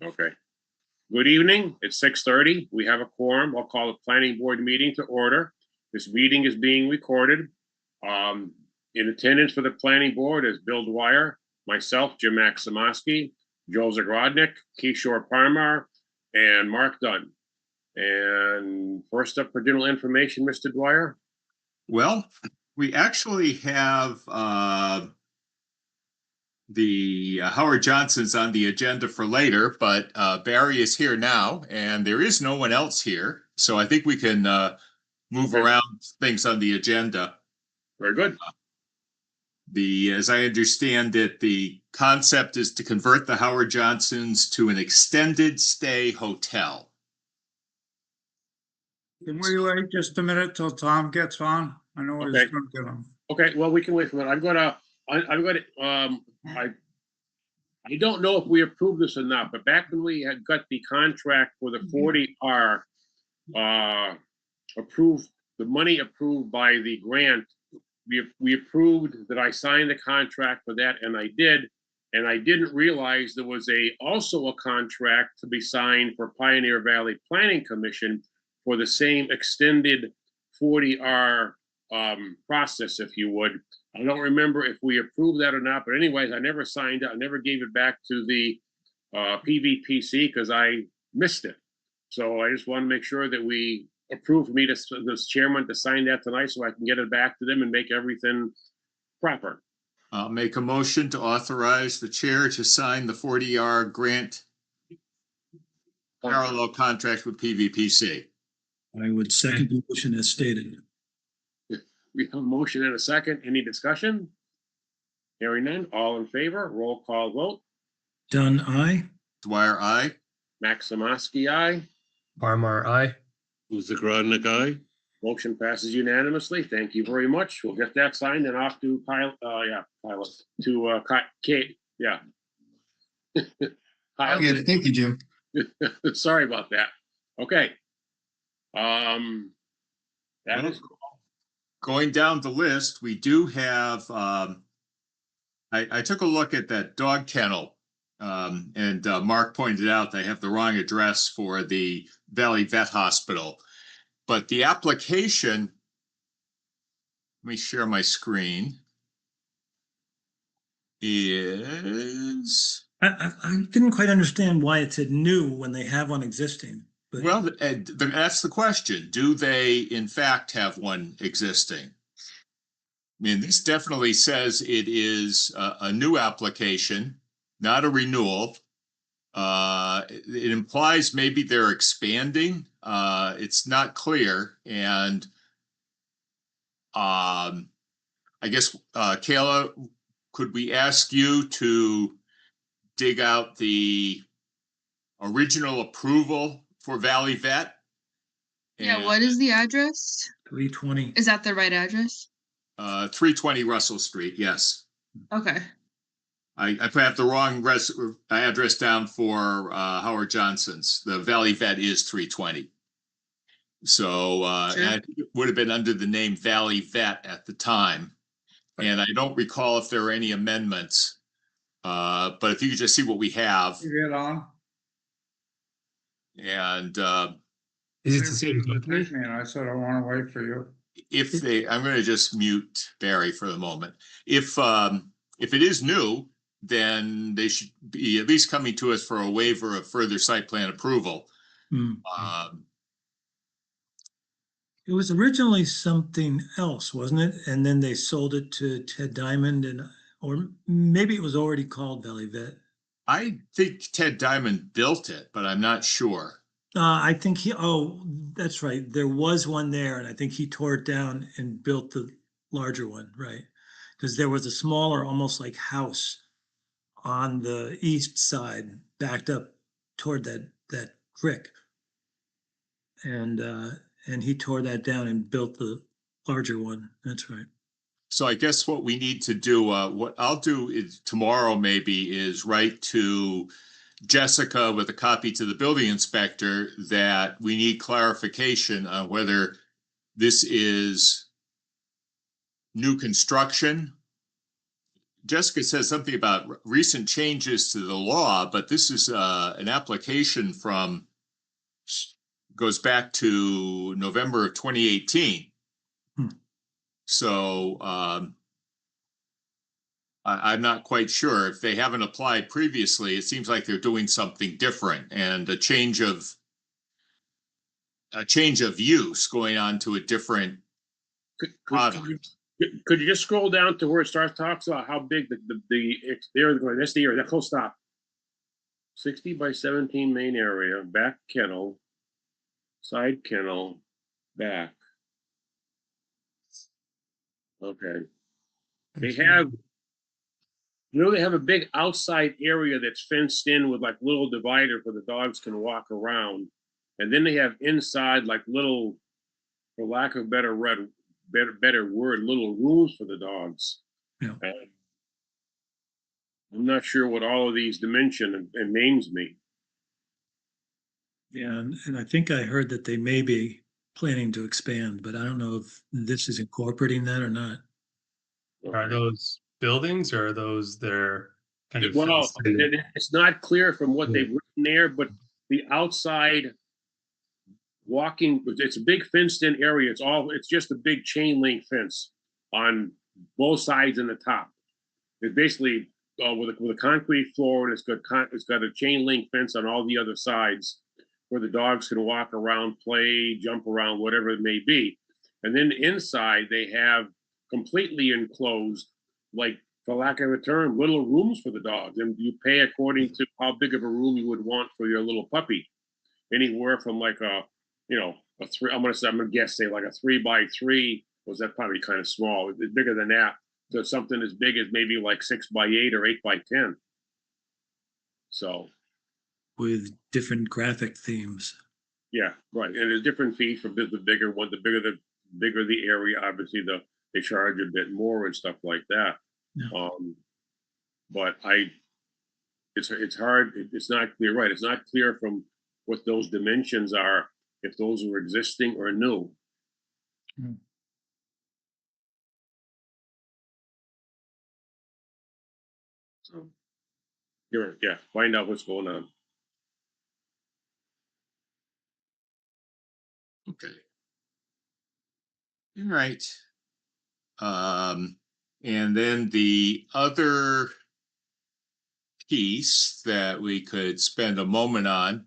Okay. Good evening. It's 6:30. We have a quorum. I'll call the planning board meeting to order. This meeting is being recorded. In attendance for the planning board is Bill Dwyer, myself, Jim Maximowski, Joe Zagrodnik, Kishore Parmar, and Mark Dunn. And first up for general information, Mr. Dwyer. Well, we actually have the Howard Johnson's on the agenda for later, but Barry is here now, and there is no one else here. So I think we can move around things on the agenda. Very good. As I understand it, the concept is to convert the Howard Johnson's to an extended stay hotel. Can we wait just a minute till Tom gets on? I know he's Okay. going to get on. Okay, well, we can wait for that. I don't know if we approved this or not, but back when we had got the contract for the 40R approved, the money approved by the grant, we approved that I signed the contract for that, and I did. And I didn't realize there was also a contract to be signed for Pioneer Valley Planning Commission for the same extended 40R process, if you would. I don't remember if we approved that or not, but anyways, I never signed it. I never gave it back to the PVPC because I missed it. So I just want to make sure that we approve for me to, this chairman, to sign that tonight so I can get it back to them and make everything proper. I'll make a motion to authorize the chair to sign the 40R grant parallel contract with PVPC. I would second the motion as stated. We have a motion and a second. Any discussion? Hearing none. All in favor? Roll call vote. Dunn, aye. Dwyer, aye. Maximowski, aye. Parmar, aye. Zagrodnik, aye. Motion passes unanimously. Thank you very much. We'll get that signed and off to Kate. Yeah. I'll get it. Thank you, Jim. Sorry about that. Okay. That is Going down the list, we do have, I took a look at that dog kennel, and Mark pointed out they have the wrong address for the Valley Vet Hospital. But the application, let me share my screen, is... I didn't quite understand why it said new when they have one existing. But Well, that's the question. Do they, in fact, have one existing? I mean, this definitely says it is a new application, not a renewal. It implies maybe they're expanding. It's not clear. And I guess, Kayla, could we ask you to dig out the original approval for Valley Vet? Yeah, what is the address? 320. Is that the right address? 320 Russell Street, yes. Okay. I have the wrong address down for Howard Johnson's. The Valley Vet is 320. So Sure. and it would have been under the name Valley Vet at the time. And I don't recall if there were any amendments. But if you could just see what we have. You get on? And Is it the same company? And I said, I want to wait for you. I'm going to just mute Barry for the moment. If it is new, then they should be at least coming to us for a waiver of further site plan approval. It was originally something else, wasn't it? And then they sold it to Ted Diamond, or maybe it was already called Valley Vet. I think Ted Diamond built it, but I'm not sure. I think that's right. There was one there, and I think he tore it down and built the larger one, right? Because there was a smaller, almost like house on the east side, backed up toward that creek. And he tore that down and built the larger one. That's right. So I guess what we need to do, what I'll do is tomorrow maybe is write to Jessica with a copy to the building inspector that we need clarification on whether this is new construction, Jessica says something about recent changes to the law, but this is an application from, goes back to November of 2018. Hmm. So I'm not quite sure. If they haven't applied previously, it seems like they're doing something different, and a change of use going on to a different product. Could you just scroll down to where it starts talks about how big area going? That's the area. That whole stop. 60 by 17 main area, back kennel, side kennel, back. Okay. They have, they have a big outside area that's fenced in with like little divider where the dogs can walk around. And then they have inside like little, for lack of better word, little rooms for the dogs. Yeah. I'm not sure what all of these dimension and names mean. Yeah, and I think I heard that they may be planning to expand, but I don't know if this is incorporating that or not. Are those buildings or are those their kind of? Well, it's not clear from what Yeah. they've written there, but the outside walking, it's a big fenced in area. It's just a big chain link fence on both sides and the top. It's basically with a concrete floor, and it's got a chain link fence on all the other sides where the dogs can walk around, play, jump around, whatever it may be. And then inside they have completely enclosed, like for lack of a term, little rooms for the dogs, and you pay according to how big of a room you would want for your little puppy. Anywhere from like a three. I'm gonna guess say like a 3x3. Was that probably kind of small? It's bigger than that. To something as big as maybe like 6x8 or 8x10. So. With different graphic themes. Yeah, right. And there's different fees for the bigger one. The bigger the area, obviously they charge a bit more and stuff like that. Yeah. But it's hard. It's not clear. Right. It's not clear from what those dimensions are, if those are existing or new. Hmm. So, yeah, find out what's going on. Okay. All right. And then the other piece that we could spend a moment on,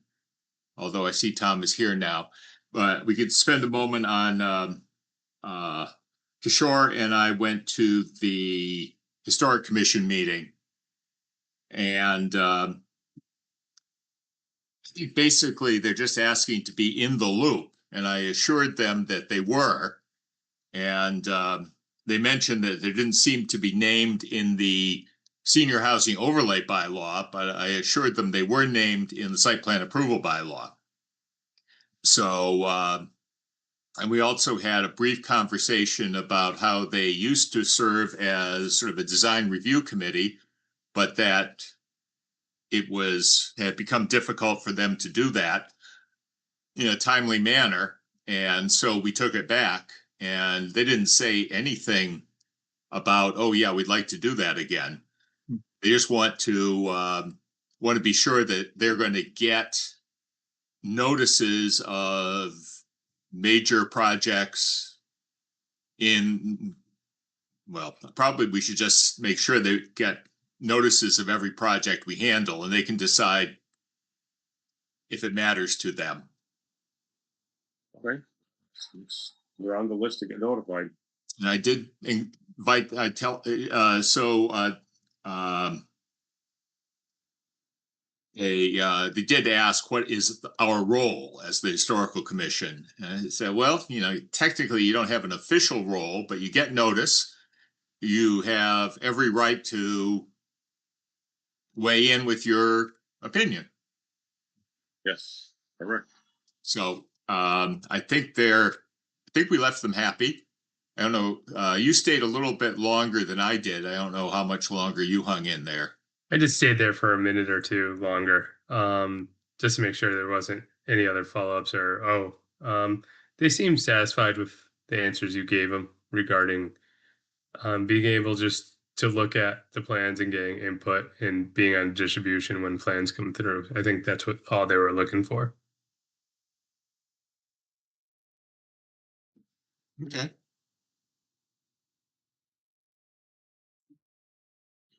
although I see Tom is here now, but we could spend a moment on Kishore and I went to the Historic Commission meeting. And I think basically they're just asking to be in the loop. And I assured them that they were. And they mentioned that there didn't seem to be named in the senior housing overlay bylaw, but I assured them they were named in the site plan approval bylaw. So, and we also had a brief conversation about how they used to serve as sort of a design review committee, but that it had become difficult for them to do that in a timely manner. And so we took it back, and they didn't say anything about, oh yeah, we'd like to do that again. They just want to be sure that they're going to get notices of major projects probably we should just make sure they get notices of every project we handle, and they can decide if it matters to them. Okay. We're on the list to get notified. And I did invite, they did ask, what is our role as the Historical Commission? And I said, well, technically you don't have an official role, but you get notice. You have every right to weigh in with your opinion. Yes, correct. So I think we left them happy. I don't know. You stayed a little bit longer than I did. I don't know how much longer you hung in there. I just stayed there for a minute or two longer, just to make sure there wasn't any other follow-ups they seemed satisfied with the answers you gave them regarding being able just to look at the plans and getting input and being on distribution when plans come through. I think that's what all they were looking for. Okay.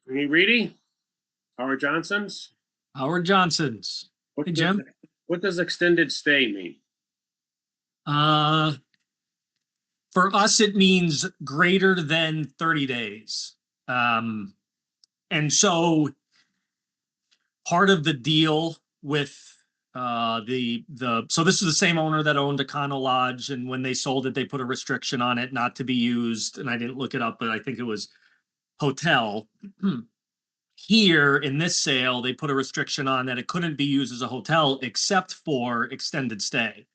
Any Reedy? Howard Johnson's? Howard Johnson's. What Hey, does- Jim. What does extended stay mean? For us, it means greater than 30 days. And so part of the deal with so this is the same owner that owned Econo Lodge, and when they sold it, they put a restriction on it not to be used. And I didn't look it up, but I think it was hotel. Here in this sale, they put a restriction on that it couldn't be used as a hotel except for extended stay,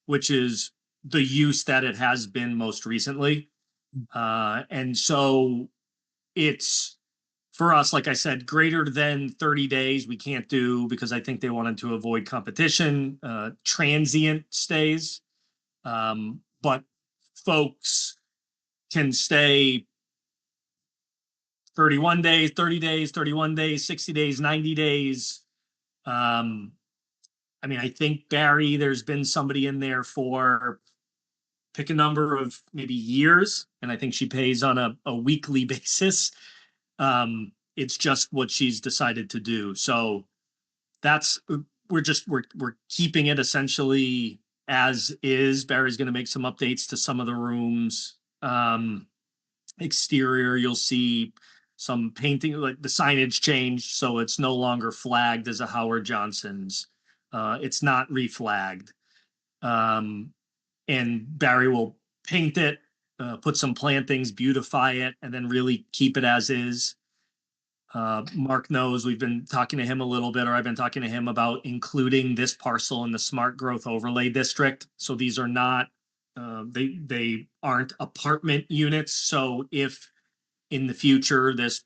which is the use that it has been most recently. And so it's, for us, like I said, greater than 30 days, we can't do because I think they wanted to avoid competition, transient stays. But folks can stay 31 days, 30 days, 31 days, 60 days, 90 days. I mean, I think Barry, there's been somebody in there for pick a number of maybe years, and I think she pays on a weekly basis. It's just what she's decided to do. So that's, we're keeping it essentially as is. Barry's going to make some updates to some of the rooms. Exterior, you'll see some painting, like the signage changed, so it's no longer flagged as a Howard Johnson's. It's not reflagged. And Barry will paint it, put some plantings, beautify it, and then really keep it as is. Mark knows we've been talking to him a little bit, or I've been talking to him about including this parcel in the smart growth overlay district. So these are not, they aren't apartment units. So if in the future this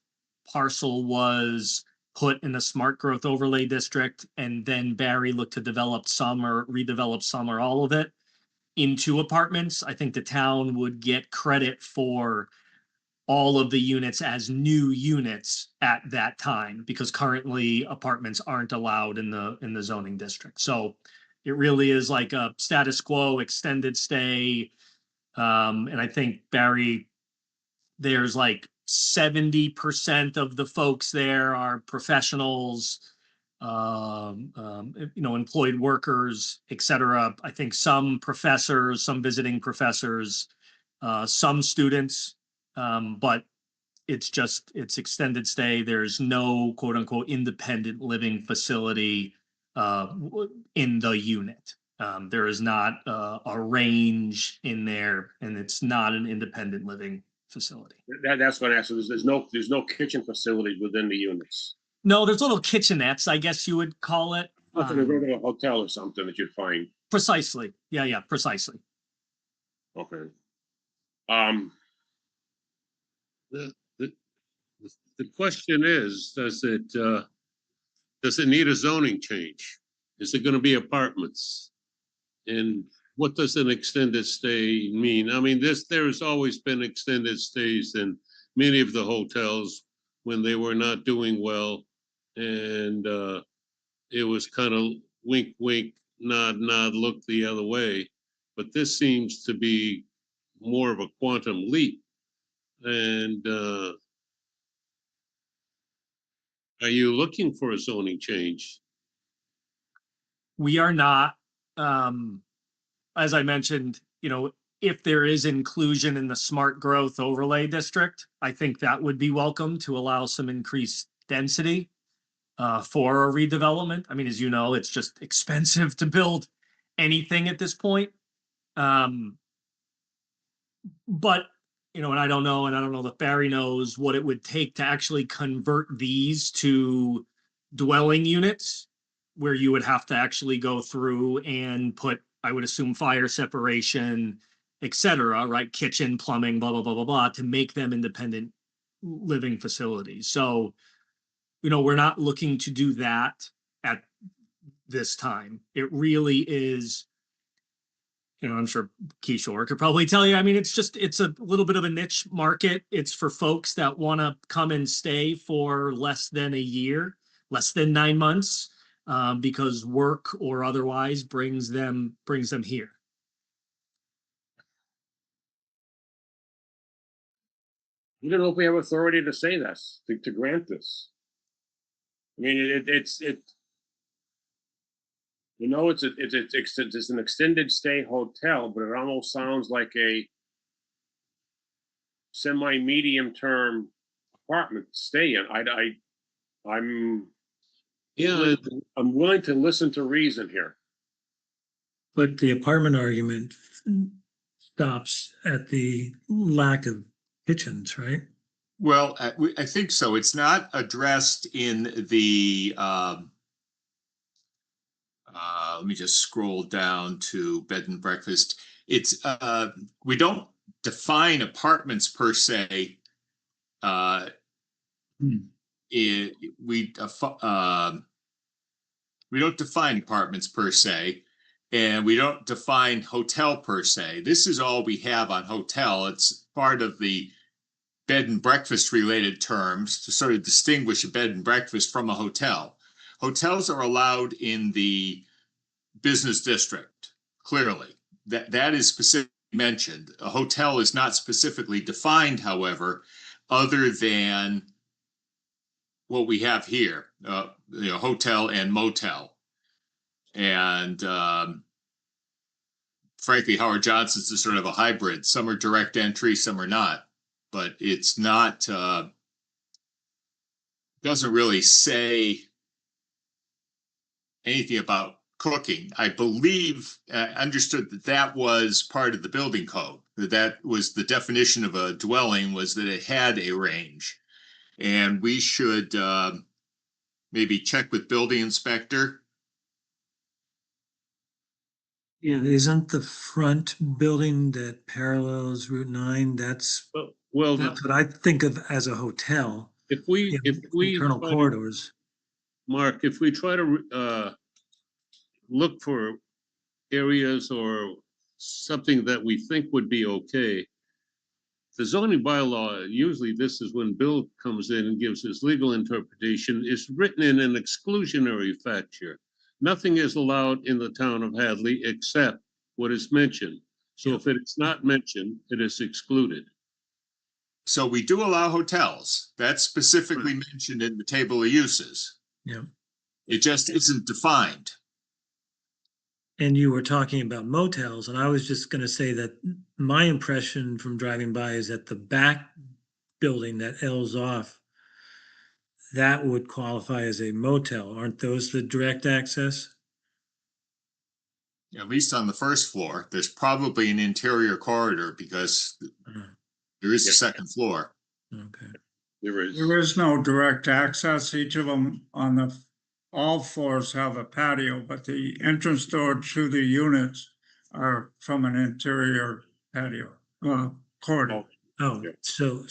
parcel was put in the smart growth overlay district and then Barry looked to develop some or redevelop some or all of it into apartments, I think the town would get credit for all of the units as new units at that time, because currently apartments aren't allowed in the zoning district. So it really is like a status quo extended stay. And I think Barry, there's like 70% of the folks there are professionals, employed workers, et cetera. I think some professors, some visiting professors, some students, but it's extended stay. There's no quote unquote independent living facility in the unit. There is not a range in there, and it's not an independent living facility. That's what I asked. So there's no kitchen facilities within the units. No, there's little kitchenettes, I guess you would call it. Nothing to go to a hotel or something that you'd find. Precisely. Yeah, precisely. Okay. The question is, does it need a zoning change? Is it gonna be apartments? And what does an extended stay mean? I mean, there's always been extended stays in many of the hotels when they were not doing well. And it was kind of wink, wink, nod, nod, look the other way. But this seems to be more of a quantum leap. And are you looking for a zoning change? We are not. As I mentioned, if there is inclusion in the smart growth overlay district, I think that would be welcome to allow some increased density for a redevelopment. I mean, as you know, it's just expensive to build anything at this point. But, and I don't know, and I don't know if Barry knows what it would take to actually convert these to dwelling units, where you would have to actually go through and put, I would assume, fire separation, et cetera, right? Kitchen, plumbing, blah, blah, blah, blah, blah, to make them independent living facilities. So, we're not looking to do that at this time. It really is you know, I'm sure Kishore could probably tell you. I mean, it's a little bit of a niche market. It's for folks that want to come and stay for less than a year, less than 9 months, because work or otherwise brings them here. You don't know if we have authority to say this, to grant this. I mean, it's you know, it's an extended stay hotel, but it almost sounds like a semi-medium term apartment to stay in. I'm Yeah, I'm willing to listen to reason here. But the apartment argument stops at the lack of kitchens, right? Well, I think so. It's not addressed in the, let me just scroll down to bed and breakfast. It's, we don't define apartments per se. We don't define apartments per se, and we don't define hotel per se. This is all we have on hotel. It's part of the bed and breakfast related terms to sort of distinguish a bed and breakfast from a hotel. Hotels are allowed in the business district, clearly. That is specifically mentioned. A hotel is not specifically defined, however, other than what we have here, you know, hotel and motel. And frankly, Howard Johnson's is sort of a hybrid. Some are direct entry, some are not. But it's not, doesn't really say anything about cooking. I believe, understood that that was part of the building code. That was the definition of a dwelling, was that it had a range. And we should maybe check with building inspector. Yeah, isn't the front building that parallels Route 9, that's well, what I think of as a hotel. if we Internal try to- corridors. Mark, if we try to look for areas or something that we think would be okay, the zoning bylaw, usually this is when Bill comes in and gives his legal interpretation, is written in an exclusionary factor. Nothing is allowed in the town of Hadley except what is mentioned. So if it is not mentioned, it is excluded. So we do allow hotels. That's specifically mentioned in the table of uses. Yeah. It just isn't defined. And you were talking about motels, and I was just gonna say that my impression from driving by is that the back building that L's off, that would qualify as a motel. Aren't those the direct access? At least on the first floor. There's probably an interior corridor because there is a second floor. Okay. There is. There is no direct access. Each of them on all floors have a patio, but the entrance door to the units are from an interior patio, corridor. Oh, so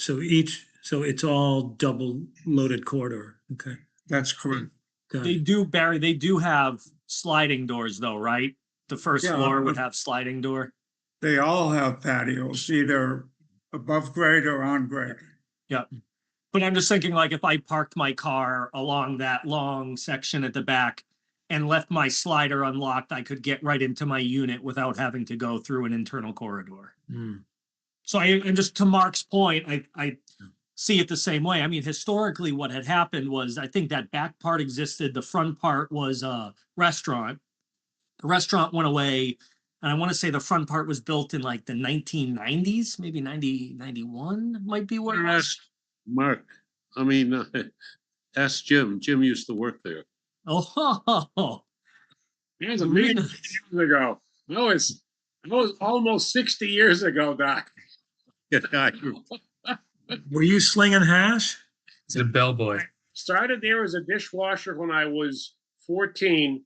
it's all double loaded corridor. Okay. That's correct. Got They it. do, Barry, they do have sliding doors though, right? The first Yeah, floor would but- have sliding door. They all have patios, either above grade or on grade. Yeah. But I'm just thinking, like, if I parked my car along that long section at the back and left my slider unlocked, I could get right into my unit without having to go through an internal corridor. Hmm. So and just to Mark's point, I see it the same way. I mean, historically, what had happened was, I think that back part existed. The front part was a restaurant. The restaurant went away. And I want to say the front part was built in like the 1990s, maybe 91 might be what it was. Mark, I mean, ask Jim. Jim used to work there. Oh, It was amazing years ago. That was almost 60 years ago, Doc. Were you slinging hash? The bellboy. Started there as a dishwasher when I was 14.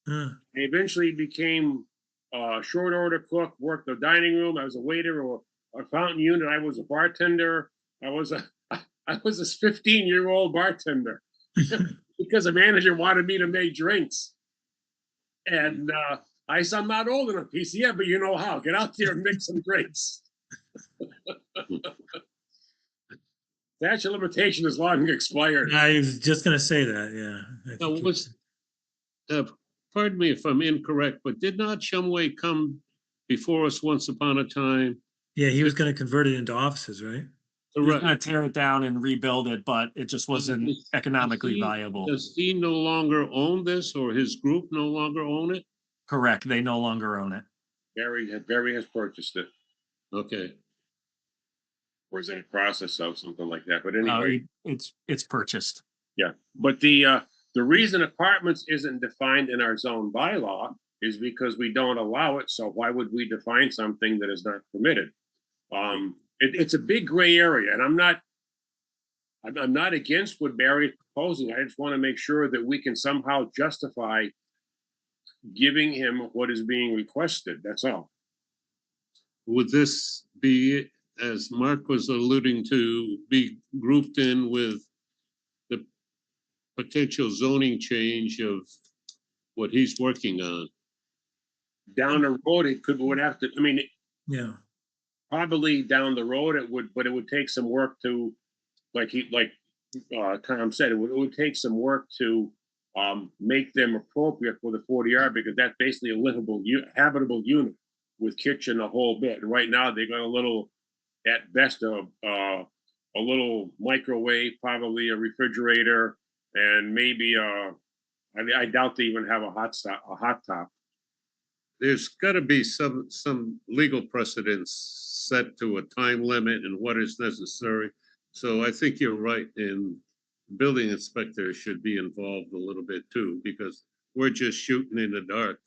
Huh. I eventually became a short order cook, worked the dining room. I was a waiter or a fountain unit. I was a bartender. I was a 15-year-old bartender because the manager wanted me to make drinks. And I said, I'm not old enough. He said, yeah, but you know how. Get out there and make some drinks. Statute of limitation is long expired. I was just gonna say that, yeah. I Now, think was, pardon me if I'm incorrect, but did not Shumway come before us once upon a time? Yeah, he was gonna convert it into offices, right? He was gonna tear it down and rebuild it, but it just wasn't Does- economically does he- viable. Does he no longer own this, or his group no longer own it? Correct, they no longer own it. Barry has purchased it, Okay, or is in the process of something like that. But No, anyway, it's purchased. yeah. But the reason apartments isn't defined in our zone bylaw is because we don't allow it. So why would we define something that is not permitted? It's a big gray area, and I'm not against what Barry's proposing. I just want to make sure that we can somehow justify giving him what is being requested. That's all. would this be, as Mark was alluding to, be grouped in with the potential zoning change of what he's working on? Down the road, would have to, I mean, Yeah. probably down the road it would, but it would take some work to, like Tom said, it would take some work to make them appropriate for the 40R, because that's basically a livable, habitable unit with kitchen, a whole bit. And right now they got a little, at best, a little microwave, probably a refrigerator, and maybe I doubt they even have a hot top. There's gotta be some legal precedents set to a time limit and what is necessary. So I think you're right, and building inspector should be involved a little bit too, because we're just shooting in the dark.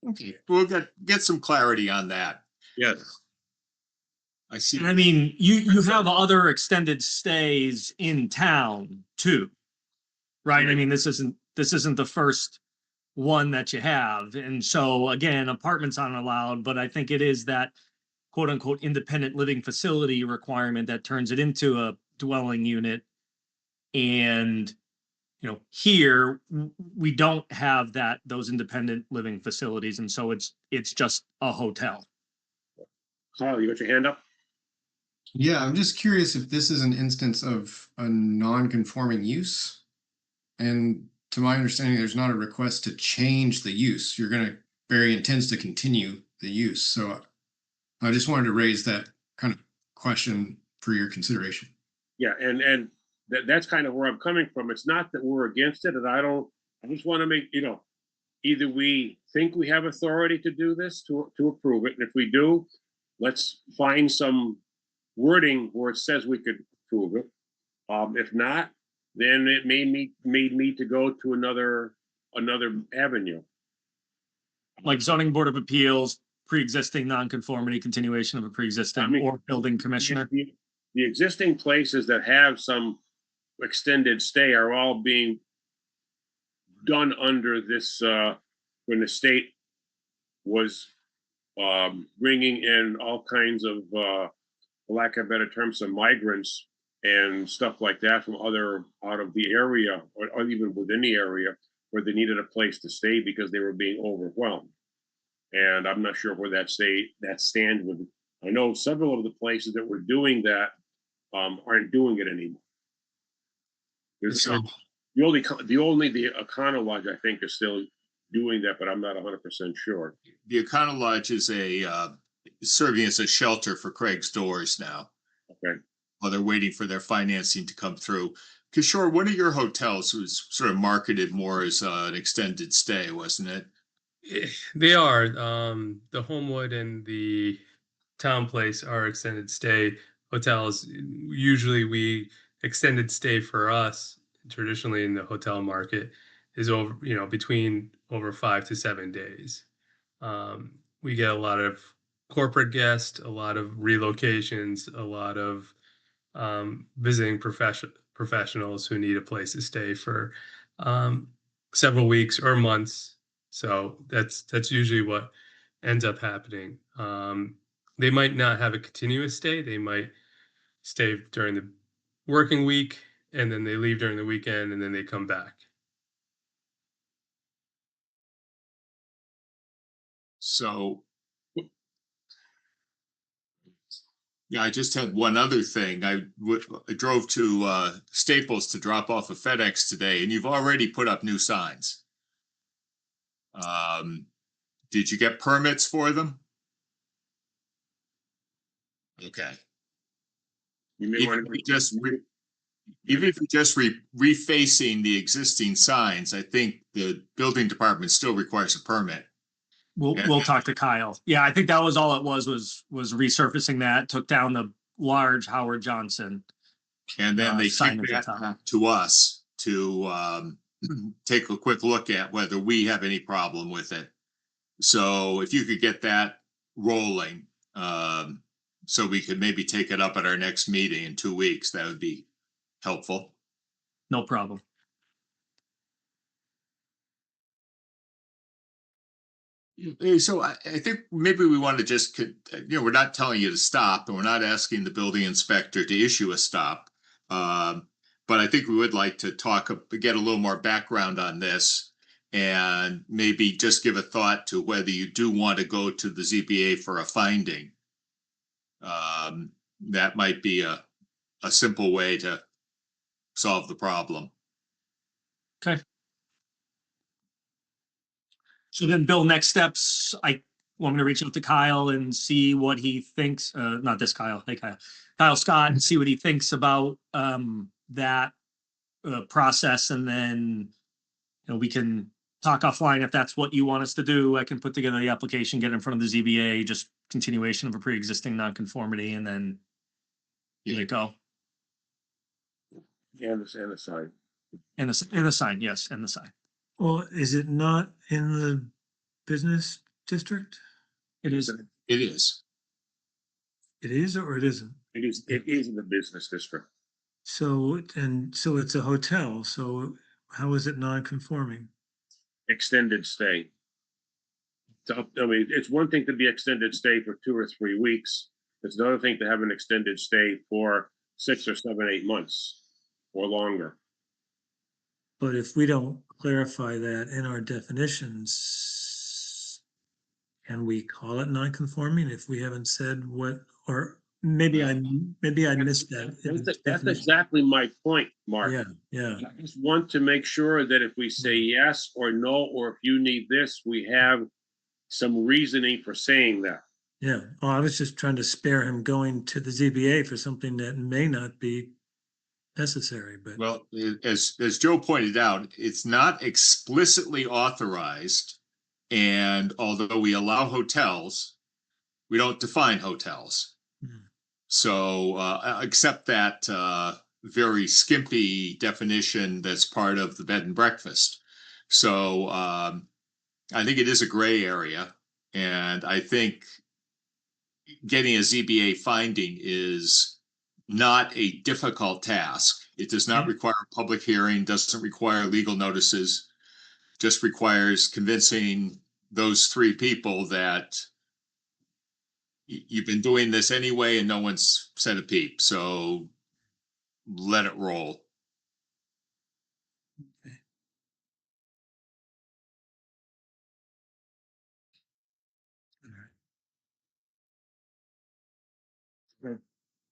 Okay, we'll get some clarity on that. Yes, I see. And I mean, you have other extended stays in town too. Right? I mean, this isn't the first one that you have. And so again, apartments aren't allowed, but I think it is that quote unquote independent living facility requirement that turns it into a dwelling unit. And here we don't have those independent living facilities, and so it's just a hotel. Kyle, you got your hand up? Yeah, I'm just curious if this is an instance of a non-conforming use. And to my understanding, there's not a request to change the use. Barry intends to continue the use. So I just wanted to raise that kind of question for your consideration. Yeah, and that's kind of where I'm coming from. It's not that we're against it, and I just want to make, either we think we have authority to do this, to approve it, and if we do, let's find some wording where it says we could approve it. If not, then it may need to go to another avenue. Like zoning board of appeals, pre-existing nonconformity, continuation of a pre-existing, or building commissioner. The existing places that have some extended stay are all being done under this, when the state was bringing in all kinds of, for lack of a better term, some migrants and stuff like that from out of the area, or even within the area, where they needed a place to stay because they were being overwhelmed. And I'm not sure where that stands with. I know several of the places that were doing that aren't doing it anymore. The Econo Lodge, I think, is still doing that, but I'm not 100% sure. The Econo Lodge is serving as a shelter for Craig's Doors now. Okay. While they're waiting for their financing to come through. Kishore, one of your hotels was sort of marketed more as an extended stay, wasn't it? They are. The Homewood and the Town Place are extended stay hotels. Usually extended stay for us, traditionally in the hotel market, is over, between over 5 to 7 days. We get a lot of corporate guests, a lot of relocations, a lot of visiting professionals who need a place to stay for several weeks or months. So that's usually what ends up happening. They might not have a continuous stay. They might stay during the working week, and then they leave during the weekend, and then they come back. So. Yeah, I just had one other thing. I drove to Staples to drop off a FedEx today, and you've already put up new signs. Did you get permits for them? Okay. You may Even want if you to just even if you're just refacing the existing signs, I think the building department still requires a permit. We'll talk to Kyle. Yeah, I think that was all it was resurfacing that, took down the large Howard Johnson. And then they Sign kick at the that top. back to us to take a quick look at whether we have any problem with it. So if you could get that rolling, so we could maybe take it up at our next meeting in 2 weeks, that would be helpful. No problem. So I think maybe we want to just, we're not telling you to stop, and we're not asking the building inspector to issue a stop. But I think we would like to get a little more background on this, and maybe just give a thought to whether you do want to go to the ZBA for a finding. That might be a simple way to solve the problem. Okay. So then, Bill, next steps, I want me to reach out to Kyle and see what he thinks, not this Kyle, hey Kyle Scott, and see what he thinks about that process, and then we can talk offline if that's what you want us to do. I can put together the application, get in front of the ZBA, just continuation of a pre-existing nonconformity, and then let it go. and the sign. And the sign, yes, and the sign. Well, is it not in the business district? It is. It is. It is or it isn't? It is in the business district. So it's a hotel, so how is it non-conforming? Extended stay. So, I mean, it's one thing to be extended stay for 2 or 3 weeks. It's another thing to have an extended stay for 6 or 7, 8 months or longer. But if we don't clarify that in our definitions, can we call it non-conforming if we haven't said what, or maybe I missed that. in the That's definition. exactly my point, Mark. Yeah. I just want to make sure that if we say yes or no, or if you need this, we have some reasoning for saying that. Yeah. Oh, I was just trying to spare him going to the ZBA for something that may not be necessary, but. Well, as Joe pointed out, it's not explicitly authorized. And although we allow hotels, we don't define hotels. Hmm. So accept that very skimpy definition that's part of the bed and breakfast. So I think it is a gray area. And I think getting a ZBA finding is not a difficult task. It does not require a public hearing, doesn't require legal notices, just requires convincing those 3 people that you've been doing this anyway and no one's said a peep. So let it roll.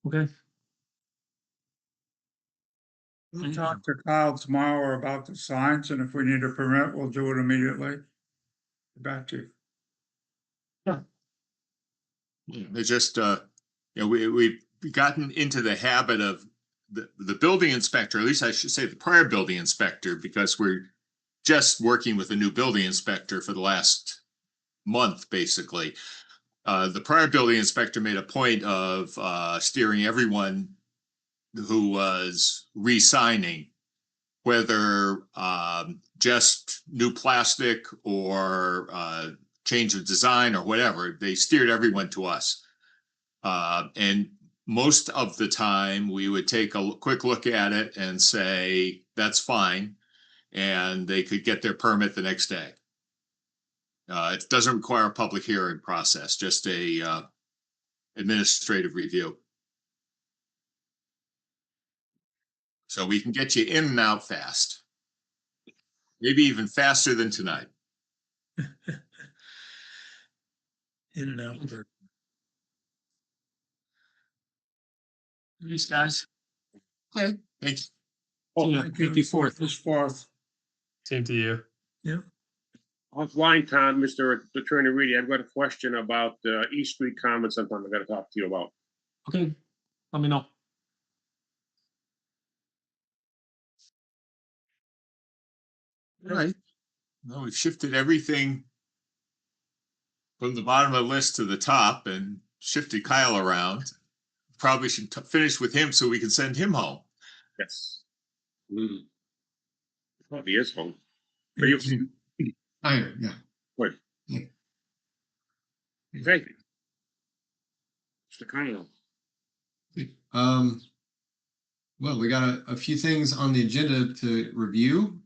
Okay. We'll talk to Kyle tomorrow about the signs, and if we need a permit, we'll do it immediately. Back to you. It's just, we've gotten into the habit of the building inspector, at least I should say the prior building inspector, because we're just working with a new building inspector for the last month, basically. The prior building inspector made a point of steering everyone who was re-signing, whether just new plastic or change of design or whatever, they steered everyone to us. And most of the time we would take a quick look at it and say, that's fine. And they could get their permit the next day. It doesn't require a public hearing process, just a administrative review. So we can get you in and out fast. Maybe even faster than tonight. In and out. for- Thanks, guys. Okay, thanks. Oh, Thank you. This fourth. Same to you. Yeah, offline, Tom, Mr. Attorney Reedy, I've got a question about East Street Commons sometime I gotta talk to you about. Okay, let me know. All right. Well, we've shifted everything from the bottom of the list to the top and shifted Kyle around. Probably should finish with him so we can send him home. Yes. Probably is home. Are you, Yeah. what? Yeah. Thank you. Mr. Kyle. Well, we got a few things on the agenda to review.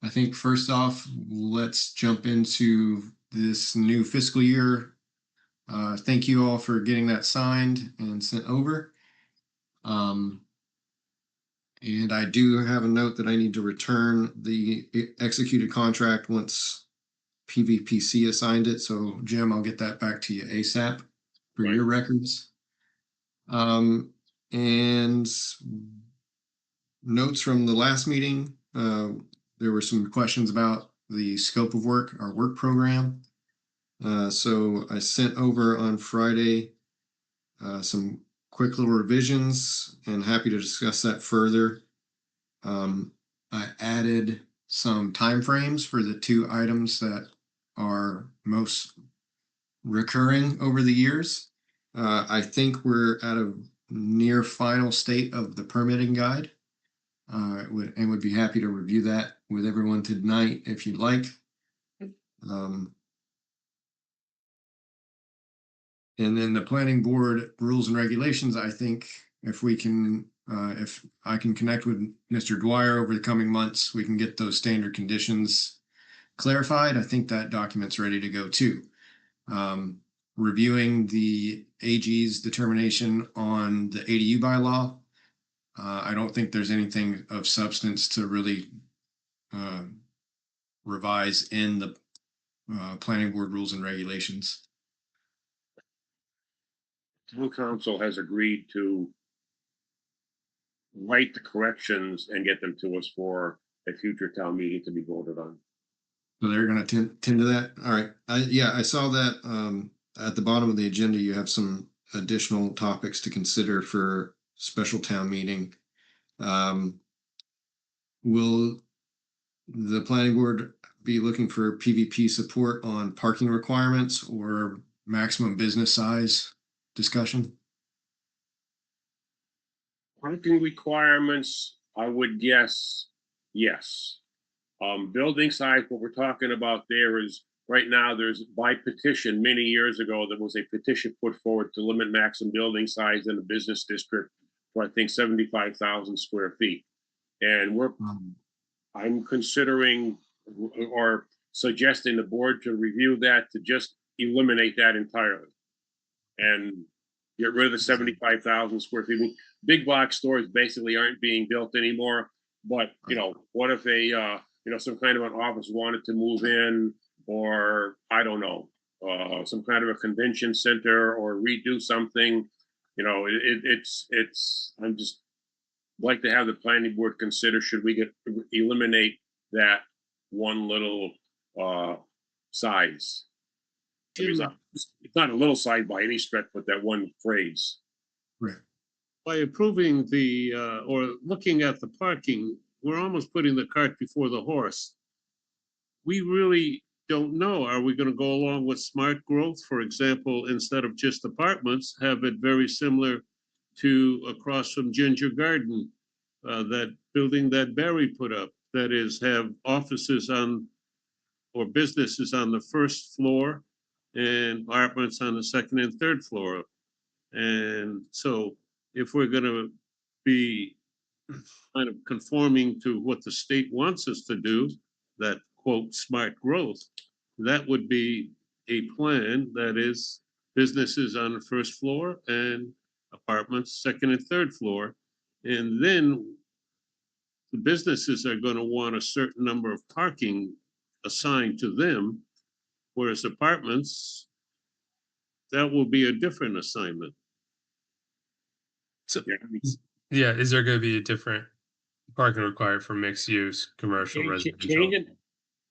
I think first off, let's jump into this new fiscal year. Thank you all for getting that signed and sent over. And I do have a note that I need to return the executed contract once PVPC assigned it. So Jim, I'll get that back to you ASAP for your records. And notes from the last meeting, there were some questions about the scope of work, our work program. So I sent over on Friday some quick little revisions and happy to discuss that further. I added some timeframes for the two items that are most recurring over the years. I think we're at a near final state of the permitting guide. Would be happy to review that with everyone tonight if you'd like. And then the planning board rules and regulations, I think if we can, if I can connect with Mr. Dwyer over the coming months, we can get those standard conditions clarified. I think that document's ready to go too. Reviewing the AG's determination on the ADU bylaw. I don't think there's anything of substance to really revise in the planning board rules and regulations. Town council has agreed to write the corrections and get them to us for a future town meeting to be voted on. So they're going to tend to that. All right. Yeah, I saw that at the bottom of the agenda, you have some additional topics to consider for special town meeting. Will the planning board be looking for PVP support on parking requirements or maximum business size discussion? Parking requirements, I would guess, yes. Building size, what we're talking about there is, right now, there's by petition, many years ago, there was a petition put forward to limit maximum building size in a business district for, I think, 75,000 square feet. And I'm considering or suggesting the board to review that to just eliminate that entirely. And get rid of the 75,000 square feet. I mean, big box stores basically aren't being built anymore. But, you know, what if a, some kind of an office wanted to move in, or I don't know, some kind of a convention center or redo something, I'm just like to have the planning board consider, should we eliminate that one little size? It's not a little size by any stretch, but that one phrase. Right. By approving or looking at the parking, we're almost putting the cart before the horse. We really don't know. Are we going to go along with smart growth? For example, instead of just apartments, have it very similar to across from Ginger Garden, that building that Barry put up, that is, have offices or businesses on the first floor and apartments on the second and third floor. And so if we're going to be kind of conforming to what the state wants us to do, that quote smart growth, that would be a plan that is businesses on the first floor and apartments second and third floor. And then the businesses are going to want a certain number of parking assigned to them, whereas apartments that will be a different assignment. So, Yeah, I mean, yeah, is there gonna be a different parking required for mixed use, commercial, residential? changing,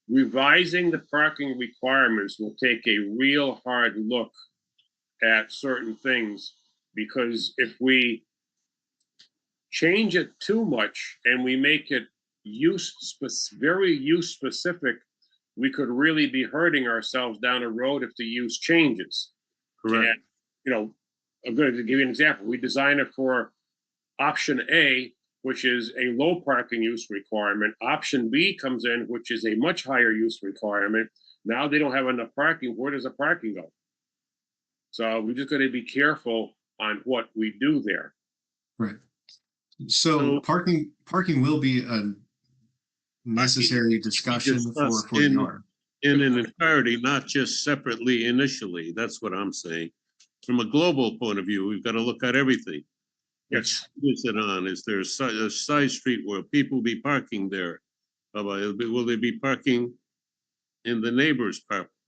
revising the parking requirements will take a real hard look at certain things, because if we change it too much and we make it very use specific, we could really be hurting ourselves down the road if the use changes. Correct. And, you know, I'm going to give you an example. We design it for option A, which is a low parking use requirement. Option B comes in, which is a much higher use requirement. Now they don't have enough parking. Where does the parking go? So we just got to be careful on what we do there. Right. So parking will be a necessary discussion for discussed 40R. In an entirety, not just separately initially. That's what I'm saying. From a global point of view, we've got to look at everything. Yes. Which is it on? Is there a side street where people be parking there? Will they be parking in the neighbor's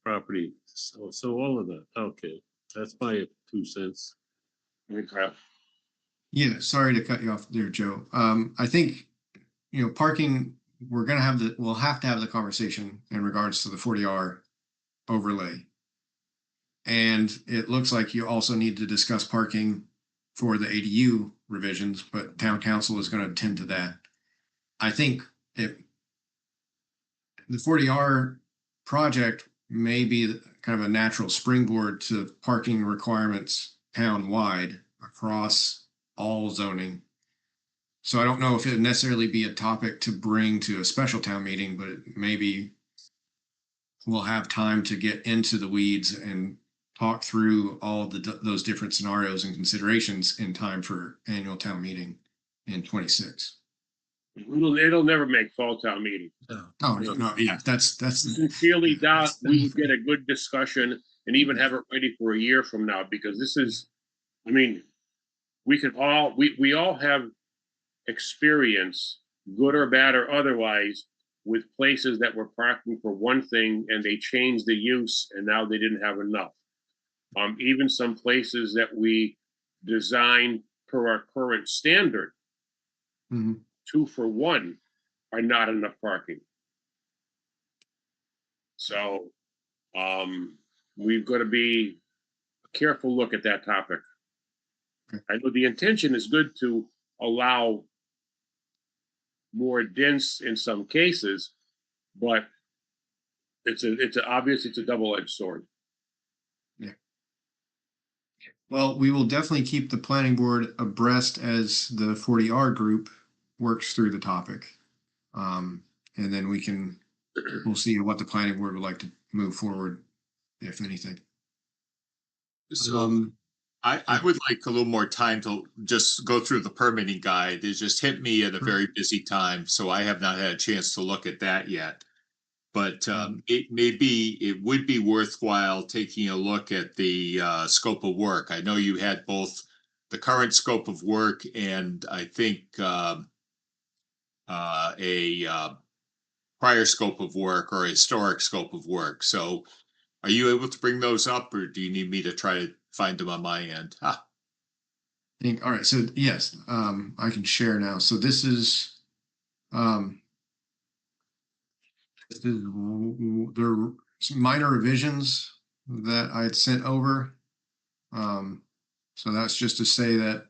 property? So all of that. Okay, that's my 2 cents. Okay. Yeah, sorry to cut you off there, Joe. I think, parking, we'll have to have the conversation in regards to the 40R overlay. And it looks like you also need to discuss parking for the ADU revisions, but town council is going to attend to that. I think the 40R project may be kind of a natural springboard to parking requirements town-wide across all zoning. So I don't know if it would necessarily be a topic to bring to a special town meeting, but maybe we'll have time to get into the weeds and talk through all of those different scenarios and considerations in time for annual town meeting in 26. It'll never make fall town meeting. Oh, no, yeah, that's Sincerely doubt we would get a good discussion and even have it ready for a year from now, because this is, I mean, we all have experience, good or bad or otherwise, with places that were parking for one thing and they changed the use and now they didn't have enough. Even some places that we design per our current standard, Mhm. 2 for 1 are not enough parking. So we've got to be a careful look at that topic. Okay. I know the intention is good to allow more dense in some cases, but it's a double-edged sword. Well, we will definitely keep the planning board abreast as the 40R group works through the topic. And then we'll see what the planning board would like to move forward, if anything. So I would like a little more time to just go through the permitting guide. It just hit me at a very busy time, so I have not had a chance to look at that yet. But it would be worthwhile taking a look at the scope of work. I know you had both the current scope of work and I think a prior scope of work or a historic scope of work. So are you able to bring those up, or do you need me to try to find them on my end? All right, so yes, I can share now. So this is there are some minor revisions that I had sent over. So that's just to say that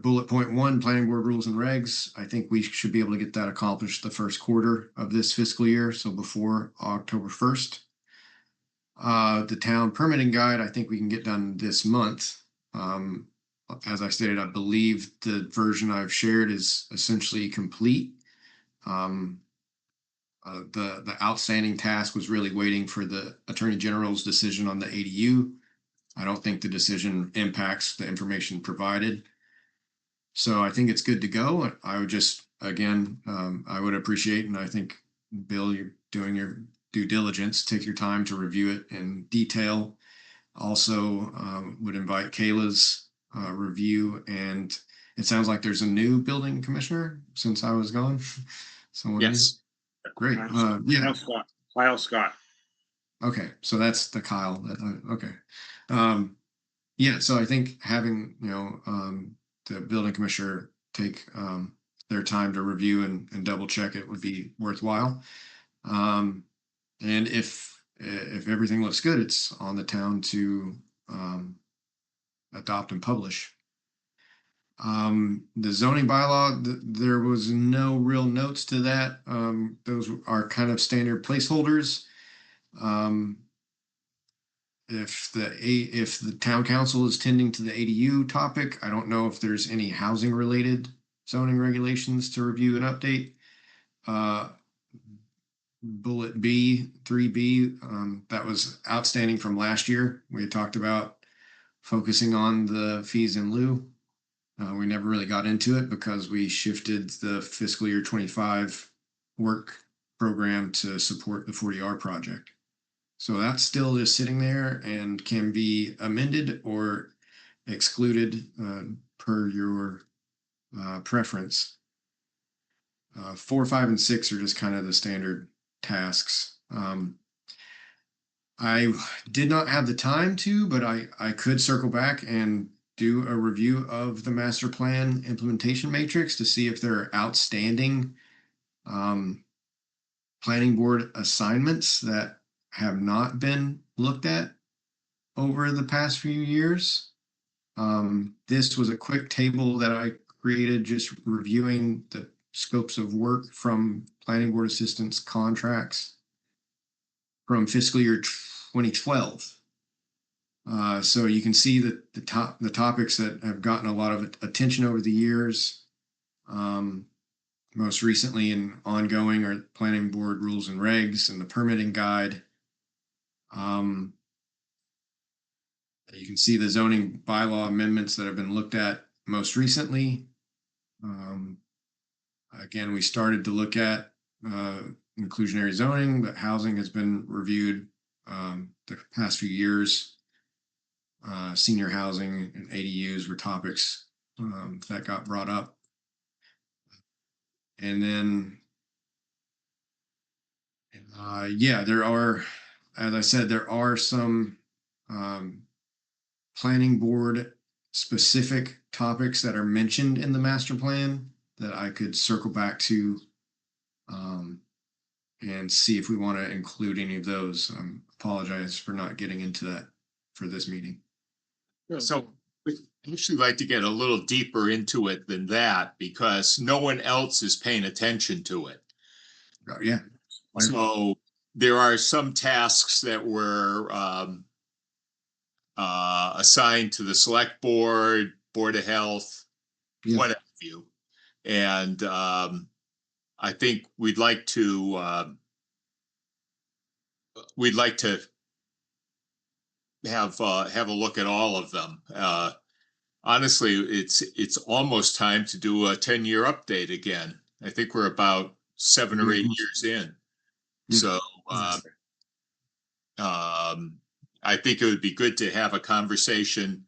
bullet point 1, planning board rules and regs, I think we should be able to get that accomplished the first quarter of this fiscal year, so before October 1st. The town permitting guide, I think we can get done this month. As I stated, I believe the version I've shared is essentially complete. The outstanding task was really waiting for the Attorney General's decision on the ADU. I don't think the decision impacts the information provided. So I think it's good to go. I would just, again, I would appreciate, and I think, Bill, you're doing your due diligence, take your time to review it in detail. Also would invite Kayla's review, and it sounds like there's a new building commissioner since I was gone. Someone Yes. Great. Yeah. Kyle Scott. Okay, so that's the Kyle. Okay. Yeah, so I think having, the building commissioner take their time to review and double check it would be worthwhile. And if everything looks good, it's on the town to adopt and publish. The zoning bylaw, there was no real notes to that. Those are kind of standard placeholders. If the town council is tending to the ADU topic, I don't know if there's any housing related zoning regulations to review and update. Bullet B, 3B, that was outstanding from last year. We had talked about focusing on the fees in lieu. We never really got into it because we shifted the fiscal year 25 work program to support the 40R project. So that still is sitting there and can be amended or excluded per your preference. 4, 5, and 6 are just kind of the standard tasks. I did not have the time to, but I could circle back and do a review of the master plan implementation matrix to see if there are outstanding planning board assignments that have not been looked at over the past few years. This was a quick table that I created just reviewing the scopes of work from planning board assistants contracts from fiscal year 2012. So you can see that the topics that have gotten a lot of attention over the years, most recently and ongoing, are planning board rules and regs and the permitting guide. You can see the zoning bylaw amendments that have been looked at most recently. Again, we started to look at inclusionary zoning, but housing has been reviewed the past few years. Senior housing and ADUs were topics that got brought up. And then, yeah, there are, as I said, there are some planning board specific topics that are mentioned in the master plan that I could circle back to and see if we want to include any of those. Apologize for not getting into that for this meeting. So we'd actually like to get a little deeper into it than that because no one else is paying attention to it. Yeah. So there are some tasks that were assigned to the select board, board of health, Yeah. what have you. And I think we'd like to have a look at all of them. Honestly, it's almost time to do a 10-year update again. I think we're about 7 or 8 years in. So I think it would be good to have a conversation.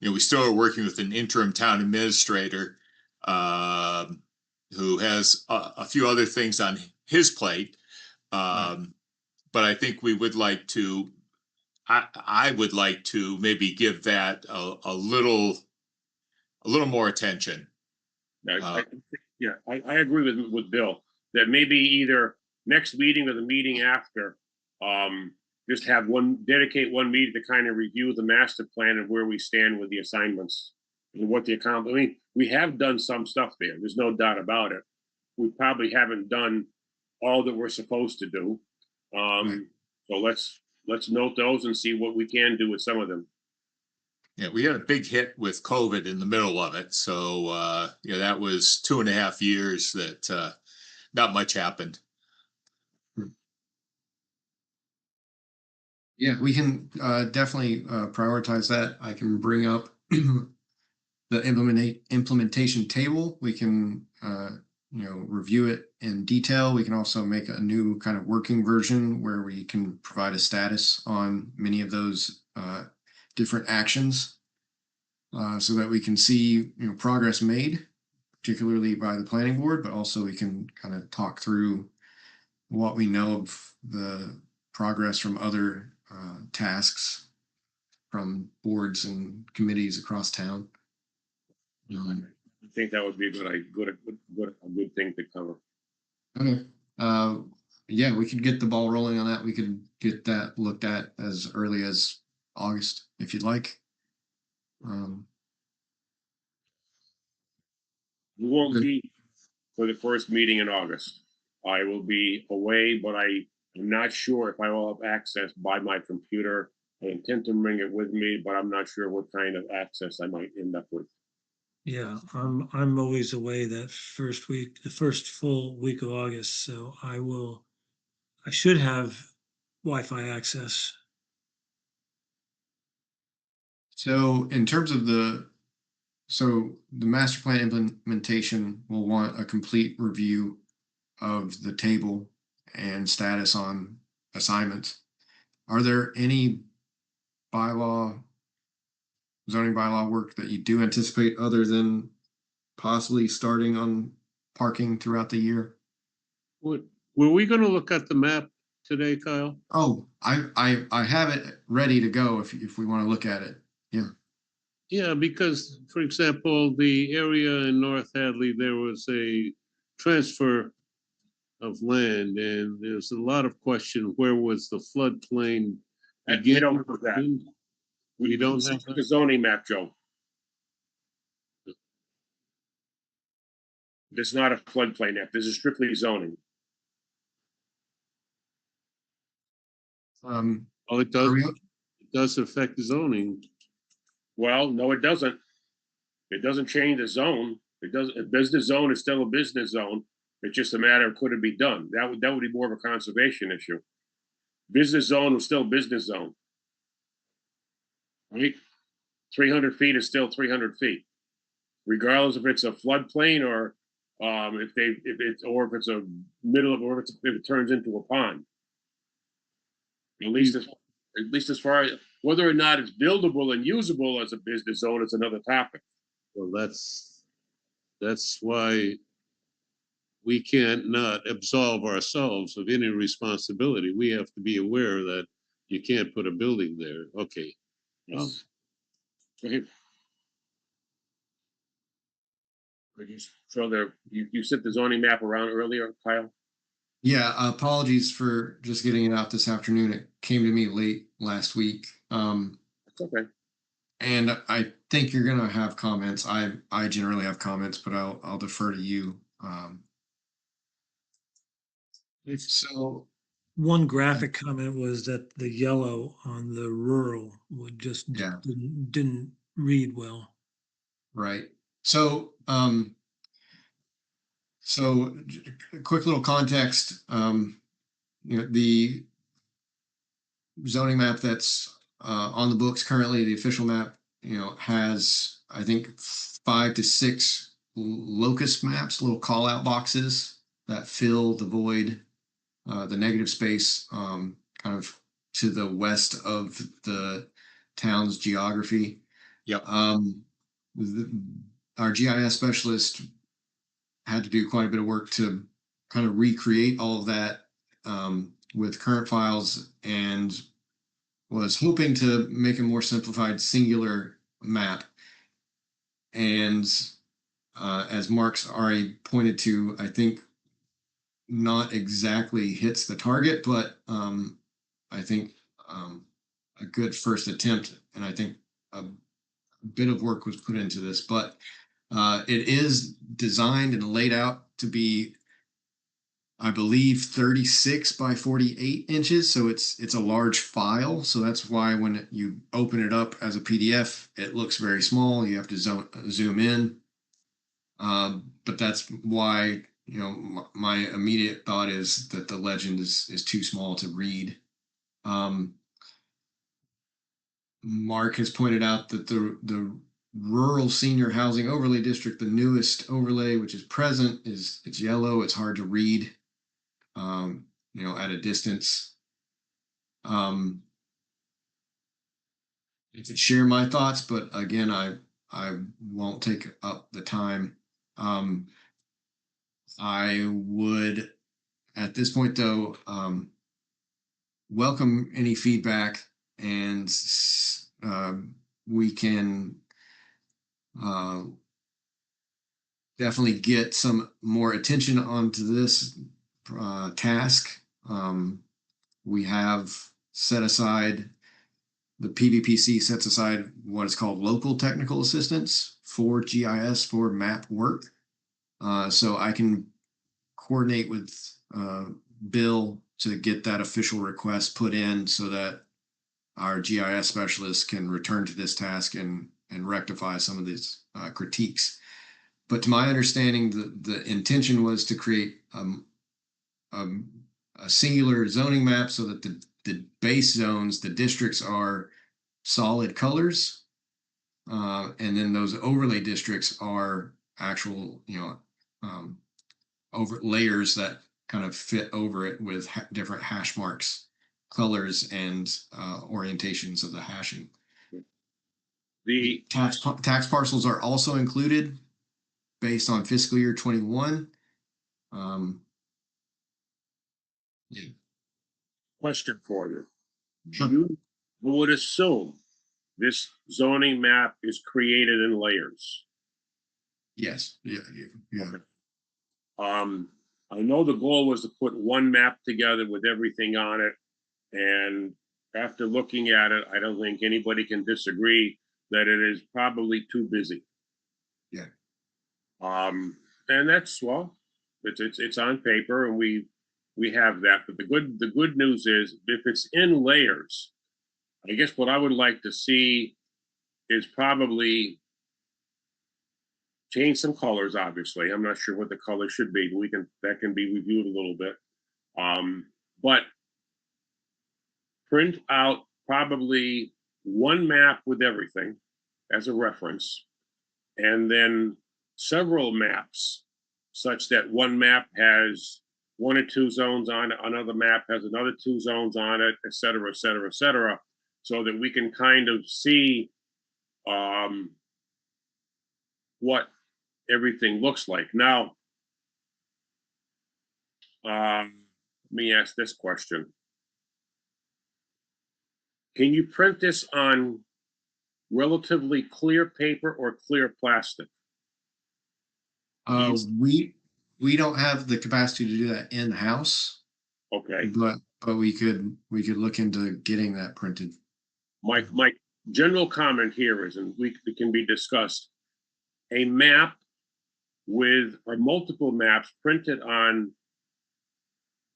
We still are working with an interim town administrator who has a few other things on his plate. But I think we would like to, I would like to maybe give that a little more attention. I agree with Bill that maybe either next meeting or the meeting after, just have dedicate one meeting to kind of review the master plan and where we stand with the assignments and what the account. I mean, we have done some stuff there. There's no doubt about it. We probably haven't done all that we're supposed to do. So let's note those and see what we can do with some of them. Yeah, we had a big hit with COVID in the middle of it. So, that was 2.5 years that not much happened. Yeah, we can definitely prioritize that. I can bring up the implementation table. We can review it in detail. We can also make a new kind of working version where we can provide a status on many of those different actions so that we can see progress made, particularly by the planning board, but also we can kind of talk through what we know of the progress from other tasks from boards and committees across town. I think that would be a good thing to cover. Okay. Yeah, we could get the ball rolling on that. We could get that looked at as early as August, if you'd like. We won't Good. be for the first meeting in August. I will be away, but I am not sure if I will have access by my computer. I intend to bring it with me, but I'm not sure what kind of access I might end up with. Yeah, I'm always away that first week, the first full week of August, so I should have Wi-Fi access. So in terms of so the master plan implementation will want a complete review of the table and status on assignments. Are there any zoning bylaw work that you do anticipate other than possibly starting on parking throughout the year? What, were we gonna look at the map today, Kyle? Oh, I have it ready to go if we want to look at it. Yeah. Yeah, because, for example, the area in North Hadley, there was a transfer of land, and there's a lot of question, where was the floodplain? We don't have that. We don't have The zoning map, Joe. This is not a floodplain map. This is strictly zoning. Well, it Are we- does affect zoning. Well, no, it doesn't. It doesn't change the zone. It doesn't. A business zone is still a business zone. It's just a matter of could it be done. That would be more of a conservation issue. Business zone was still business zone. Right? 300 feet is still 300 feet, regardless if it's a floodplain or if it's a middle of, or if it turns into a pond. At least as far as whether or not it's buildable and usable as a business zone, it's another topic. Well, that's why we can't not absolve ourselves of any responsibility. We have to be aware that you can't put a building there. Okay. Yes. Okay. So you sent the zoning map around earlier, Kyle? Yeah, apologies for just getting it out this afternoon. It came to me late last week. It's okay. And I think you're gonna have comments. I generally have comments, but I'll defer to you. So One graphic comment was that the yellow on the rural would just Yeah. didn't read well. right. So a quick little context. The zoning map that's on the books currently, the official map, has I think 5 to 6 locus maps, little call out boxes that fill the void, the negative space, kind of to the west of the town's geography. Yep. Our GIS specialist had to do quite a bit of work to kind of recreate all of that with current files, and was hoping to make a more simplified singular map. And as Mark's already pointed to, I think not exactly hits the target, but I think a good first attempt, and I think a bit of work was put into this, but it is designed and laid out to be, I believe, 36 by 48 inches. So it's a large file. So that's why when you open it up as a PDF, it looks very small. You have to zoom in. But that's why, my immediate thought is that the legend is too small to read. Mark has pointed out that the rural senior housing overlay district, the newest overlay, which is present, it's yellow. It's hard to read, at a distance. You could share my thoughts, but again, I won't take up the time. I would, at this point though, welcome any feedback and we can definitely get some more attention onto this task. We have set aside, the PVPC sets aside what is called local technical assistance for GIS for map work. So I can coordinate with Bill to get that official request put in so that our GIS specialists can return to this task and rectify some of these critiques. But to my understanding, the intention was to create a singular zoning map so that the base zones, the districts, are solid colors. And then those overlay districts are actual, over layers that kind of fit over it with different hash marks, colors, and orientations of the hashing. The Tax parcels are also included based on fiscal year 21. Yeah. question for you. Sure. You would assume this zoning map is created in layers. Yes. Yeah. I know the goal was to put one map together with everything on it. And after looking at it, I don't think anybody can disagree that it is probably too busy. Yeah. And that's, well, it's on paper and we have that. But the good news is if it's in layers, I guess what I would like to see is probably change some colors. Obviously, I'm not sure what the color should be, but that can be reviewed a little bit. But print out probably one map with everything as a reference, and then several maps such that one map has 1 or 2 zones on it, another map has another 2 zones on it, et cetera, et cetera, et cetera, so that we can kind of see what everything looks like. Now, let me ask this question. Can you print this on relatively clear paper or clear plastic? We don't have the capacity to do that in house, Okay. but we could look into getting that printed. My general comment here is, and it can be discussed, a map with or multiple maps printed on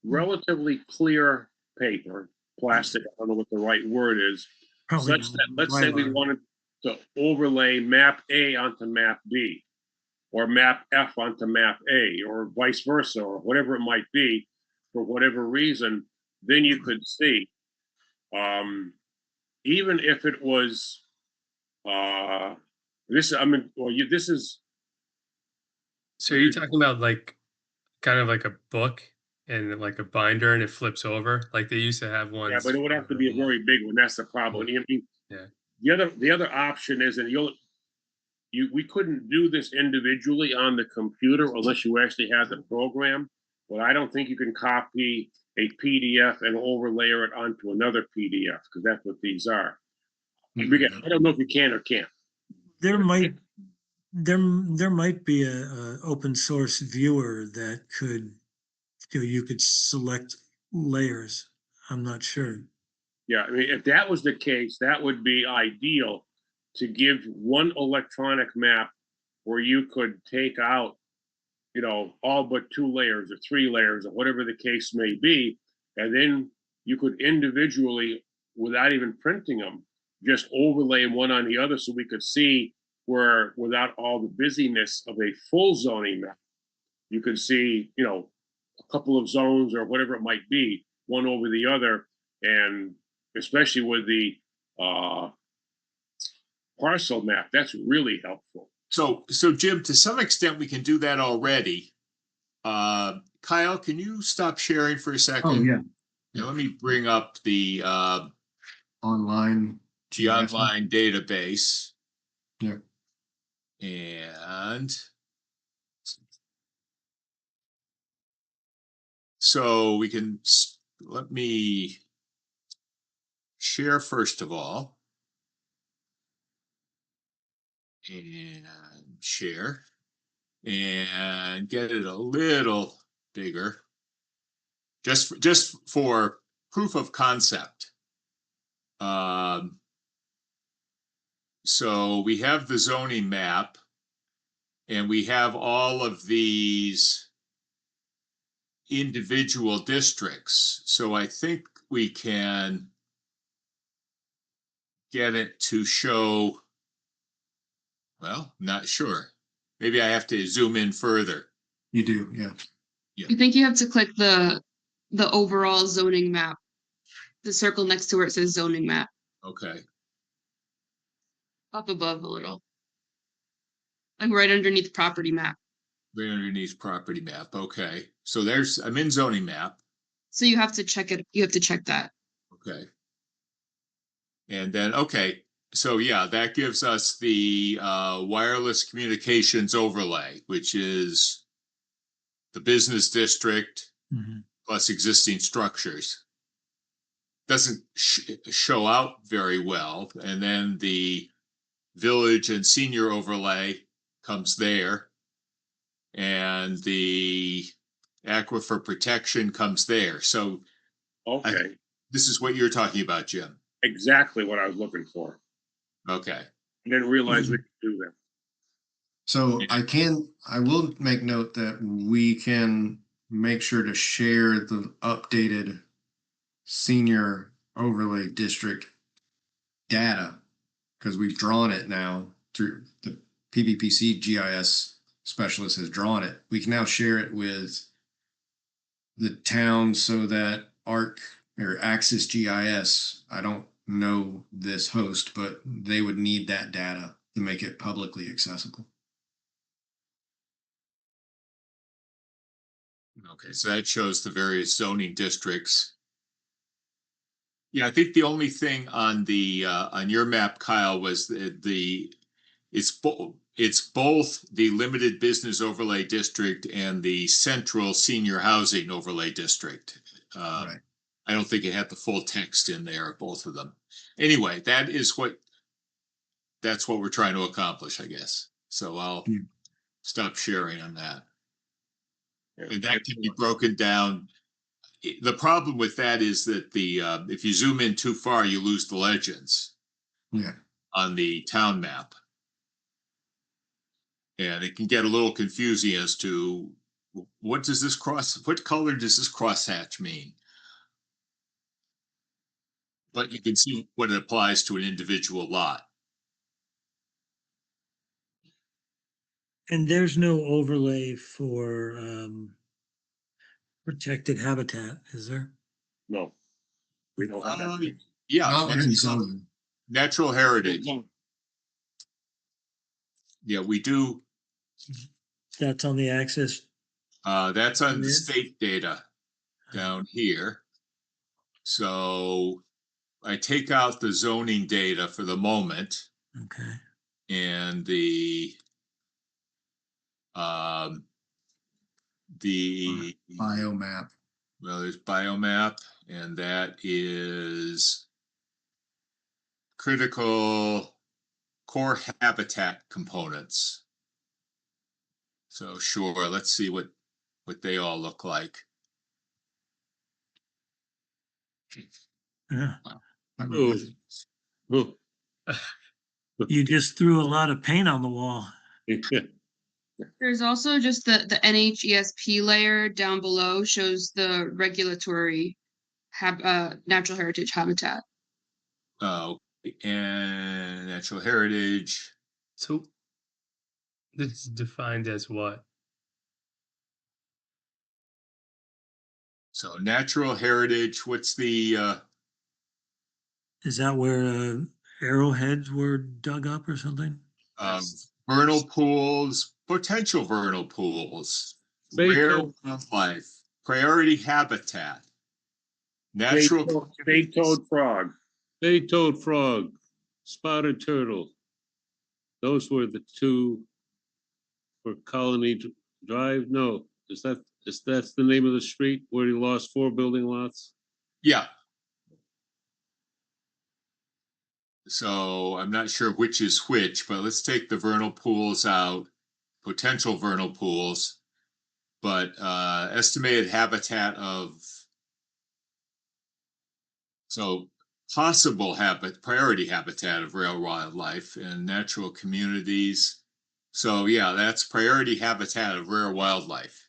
relatively clear paper, plastic, I don't know what the right word is, Probably such that, let's say we Mylar. wanted to overlay map A onto map B, or map F onto map A, or vice versa, or whatever it might be, for whatever reason, then you could see. Even if it was this, I mean, well, this is. So you're talking about like kind of like a book and like a binder and it flips over like they used to have ones. Yeah, but it would have to be a very big one. That's the problem. I mean, Yeah. The other option is, and we couldn't do this individually on the computer unless you actually had the program. But I don't think you can copy a PDF and overlay it onto another PDF, because that's what these are. I don't know if you can or can't. There might be a open source viewer that could, you could select layers. I'm not sure. Yeah, I mean, if that was the case, that would be ideal, to give one electronic map where you could take out, all but 2 layers or 3 layers or whatever the case may be. And then you could individually, without even printing them, just overlay one on the other so we could see where, without all the busyness of a full zoning map, you could see, a couple of zones or whatever it might be, one over the other. And especially with the parcel map, that's really helpful. So Jim, to some extent, we can do that already. Kyle, can you stop sharing for a second? Oh, yeah. Now, let me bring up the Online. G-Online database. Yeah. And so we can, let me share first of all. And share. And get it a little bigger. Just for proof of concept. So we have the zoning map. And we have all of these individual districts. So I think we can get it to show, well, not sure. Maybe I have to zoom in further. You do, yeah. I think you have to click the overall zoning map. The circle next to where it says zoning map, Okay, up above a little. Like right underneath property map. right underneath property map. Okay, so I'm in zoning map. So you have to check it. You have to check that. Okay. And then, okay, so yeah, that gives us the wireless communications overlay, which is the business district Mhm. plus existing structures. Doesn't show out very well. And then the village and senior overlay comes there. And the aquifer protection comes there. So Okay, this is what you're talking about, Jim. exactly what I was looking for. Okay. I didn't realize we could do that. So I will make note that we can make sure to share the updated senior overlay district data, because we've drawn it now through the PVPC GIS specialist has drawn it. We can now share it with the town so that ARC or Axis GIS, I don't know this host, but they would need that data to make it publicly accessible. Okay, so that shows the various zoning districts. Yeah, I think the only thing on the on your map, Kyle, was it's both the limited business overlay district and the central senior housing overlay district. Right. I don't think it had the full text in there, both of them. Anyway, that's what we're trying to accomplish, I guess. So I'll stop sharing on that. And that can be broken down. The problem with that is that if you zoom in too far, you lose the legends. Yeah. On the town map. And it can get a little confusing as to what color does this crosshatch mean? But you can see what it applies to an individual lot. And there's no overlay for protected habitat, is there? No. We don't have that. Yeah, Not in zoning. natural heritage. Yeah, we do. That's on the axis. That's on the Yeah. state data down here. So I take out the zoning data for the moment Okay. and the Biomap. well, there's biomap, and that is critical core habitat components. So sure, let's see what they all look like. Yeah. Oh. Oh. You just threw a lot of paint on the wall. There's also just the NHESP layer down below shows the regulatory natural heritage habitat. And natural heritage. So this is defined as what? So natural heritage, what's the Is that where arrowheads were dug up or something? vernal pools, potential vernal pools, Bay rare toad. wildlife, priority habitat, natural Bay-toed frog. Bay-toed frog, spotted turtle. Those were the two for Colony Drive. No, is that the name of the street where he lost 4 building lots? Yeah. So I'm not sure which is which, but let's take the vernal pools out, potential vernal pools. But estimated habitat of, so possible priority habitat of rare wildlife and natural communities. So yeah, that's priority habitat of rare wildlife.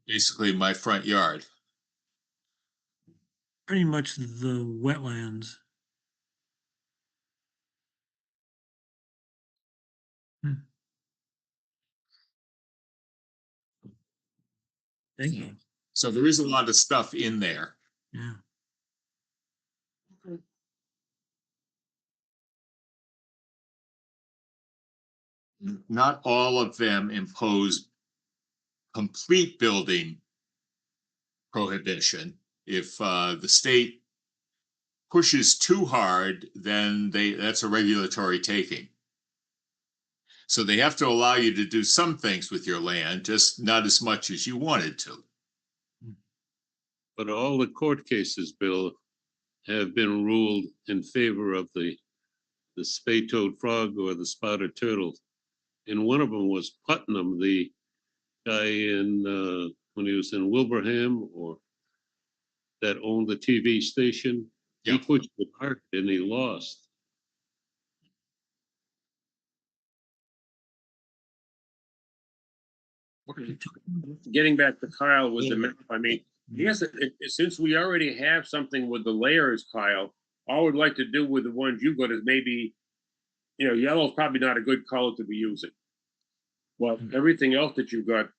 Basically my front yard. Pretty much the wetlands. Thank you. So there is a lot of stuff in there. Yeah. Not all of them impose complete building prohibition. If the state pushes too hard, then that's a regulatory taking. So they have to allow you to do some things with your land, just not as much as you wanted to. But all the court cases, Bill, have been ruled in favor of the spade-toed frog or the spotted turtle. And one of them was Putnam, the guy in when he was in Wilbraham, or that owned the TV station. He Yeah. pushed it hard and he lost. Getting back to Kyle with the map, I mean, yes, since we already have something with the layers, Kyle, all we'd like to do with the ones you got is maybe, yellow is probably not a good color to be using. Well, everything else that you've got,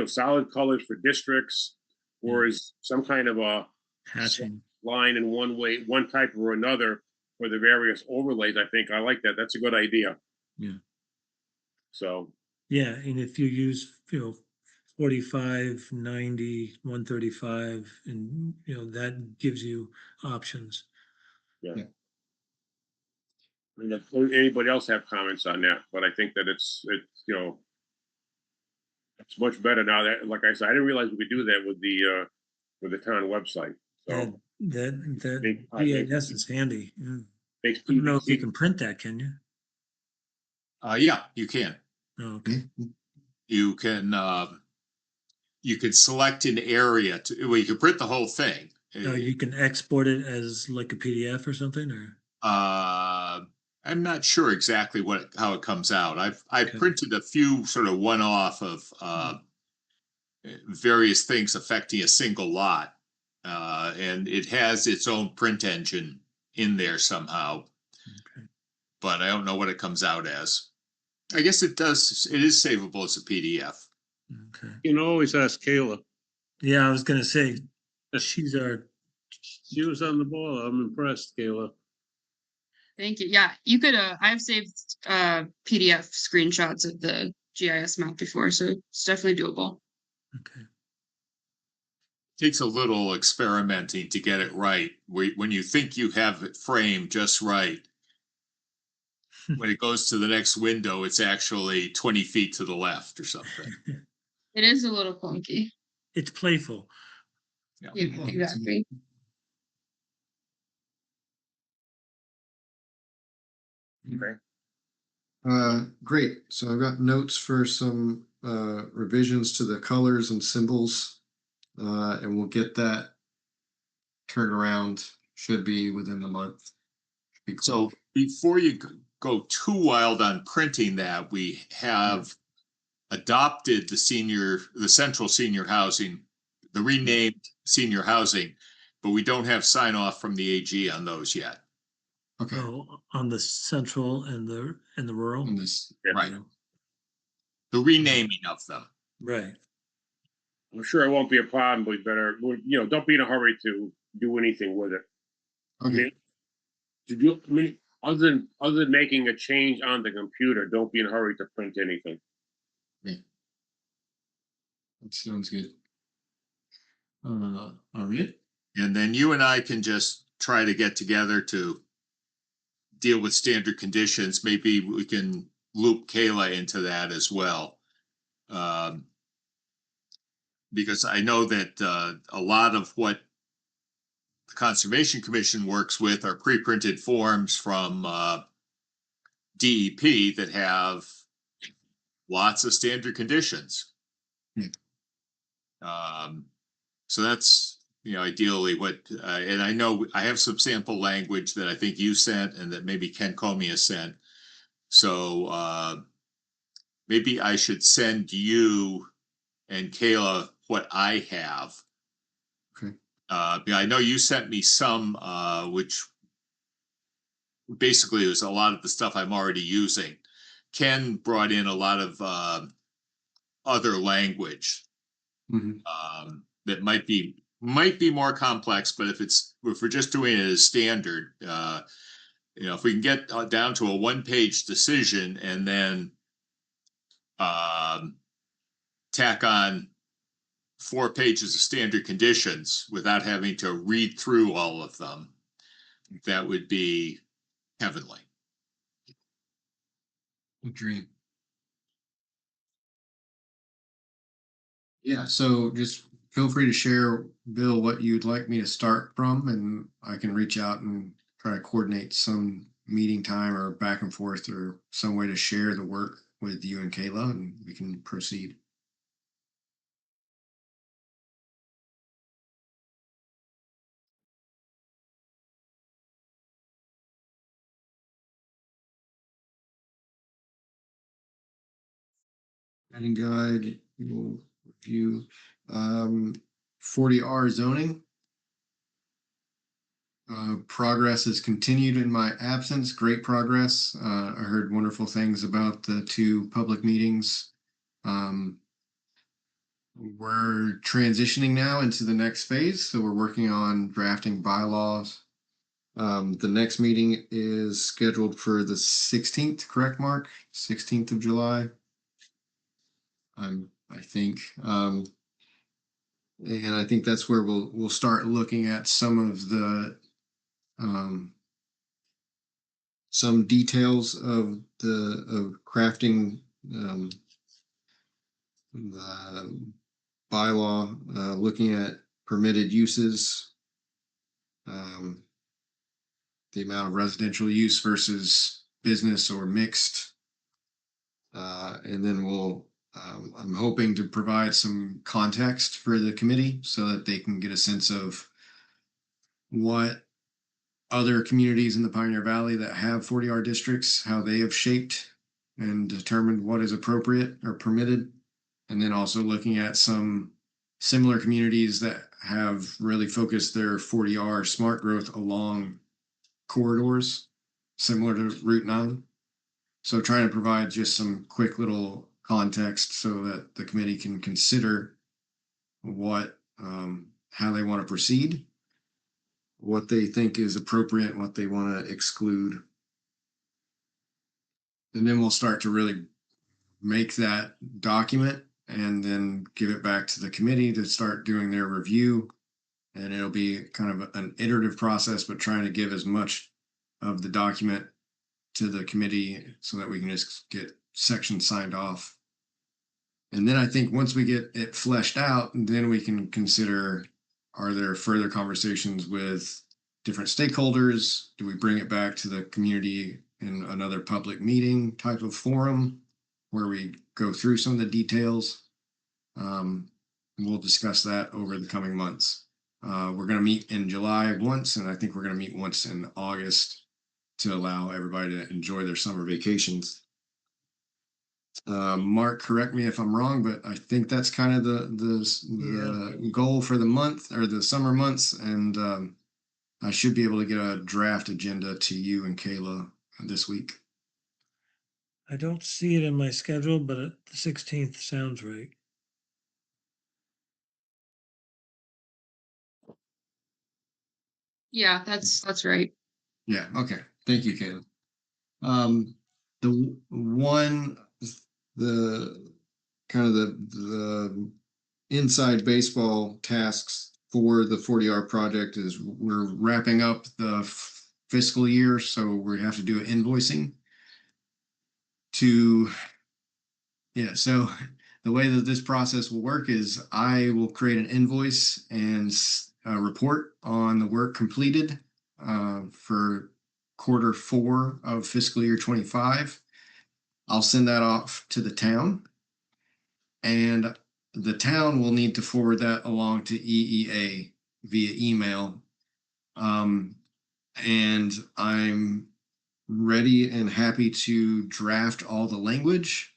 solid colors for districts, or is some kind of a Hatching. line in one type or another for the various overlays. I think I like that. That's a good idea. Yeah. So. Yeah, and if you use, 45, 90, 135, and, that gives you options. Yeah. And if anybody else have comments on that, but I think that it's it's much better now that, like I said, I didn't realize we could do that with the town website. So That Big- GIS is handy. Yeah. makes I don't know if you PVC can print that, can you? Yeah, you can. Oh, okay. You can select an area well, you can print the whole thing. You can export it as like a PDF or something, or? I'm not sure exactly how it comes out. I've Okay. printed a few sort of one-off of various things affecting a single lot. And it has its own print engine in there somehow. Okay. But I don't know what it comes out as. I guess it is savable as a PDF. Okay. You can always ask Kayla. Yeah, I was gonna say, she's our, She was on the ball. I'm impressed, Kayla. Thank you. Yeah, you could, I've saved PDF screenshots of the GIS map before, so it's definitely doable. okay. Takes a little experimenting to get it right. When you think you have it framed just right, when it goes to the next window, it's actually 20 feet to the left or something. It is a little clunky. It's playful. Yeah, exactly. Great. So I've got notes for some revisions to the colors and symbols. And we'll get that turned around, should be within the month. So before you go too wild on printing that, we have adopted the central senior housing, the renamed senior housing, but we don't have sign off from the AG on those yet. Okay. Oh, on the central and the rural? On this, Right. The renaming of them. Right. I'm sure it won't be a problem, but better, don't be in a hurry to do anything with it. okay, Other than making a change on the computer, don't be in a hurry to print anything. that sounds good. All right. And then you and I can just try to get together to deal with standard conditions. Maybe we can loop Kayla into that as well. because I know that a lot of what the Conservation Commission works with are pre-printed forms from DEP that have lots of standard conditions. So that's, ideally what, and I know I have some sample language that I think you sent and that maybe Ken Comey has sent. So maybe I should send you and Kayla what I have. Okay. I know you sent me some, which basically was a lot of the stuff I'm already using. Ken brought in a lot of other language Mhm. that might be more complex, but if we're just doing it as standard, if we can get down to a one-page decision and then tack on 4 pages of standard conditions without having to read through all of them, that would be heavenly. Dream. Yeah, so just feel free to share, Bill, what you'd like me to start from, and I can reach out and try to coordinate some meeting time or back and forth or some way to share the work with you and Kayla, and we can proceed. Planning guide, we will review 40R zoning. Progress has continued in my absence. Great progress. I heard wonderful things about the 2 public meetings. We're transitioning now into the next phase, so we're working on drafting bylaws. The next meeting is scheduled for the 16th, correct, Mark? 16th of July. I think. And I think that's where we'll start looking at some of the some details of crafting the bylaw, looking at permitted uses, the amount of residential use versus business or mixed. And then I'm hoping to provide some context for the committee so that they can get a sense of what other communities in the Pioneer Valley that have 40R districts, how they have shaped and determined what is appropriate or permitted. And then also looking at some similar communities that have really focused their 40R smart growth along corridors, similar to Route 9. So trying to provide just some quick little context so that the committee can consider how they want to proceed, what they think is appropriate, what they want to exclude. And then we'll start to really make that document and then give it back to the committee to start doing their review. And it'll be kind of an iterative process, but trying to give as much of the document to the committee so that we can just get sections signed off. And then I think once we get it fleshed out, then we can consider, are there further conversations with different stakeholders? Do we bring it back to the community in another public meeting type of forum where we go through some of the details? We'll discuss that over the coming months. We're going to meet in July once, and I think we're going to meet once in August to allow everybody to enjoy their summer vacations. Mark, correct me if I'm wrong, but I think that's kind of the goal for the month or the summer months. And I should be able to get a draft agenda to you and Kayla this week. I don't see it in my schedule, but the 16th sounds right. Yeah, that's right. Yeah. Okay. Thank you, Kayla. The kind of the inside baseball tasks for the 40R project is we're wrapping up the fiscal year, so we have to do invoicing so the way that this process will work is I will create an invoice and a report on the work completed for Q4 of fiscal year 25. I'll send that off to the town, and the town will need to forward that along to EEA via email. And I'm ready and happy to draft all the language.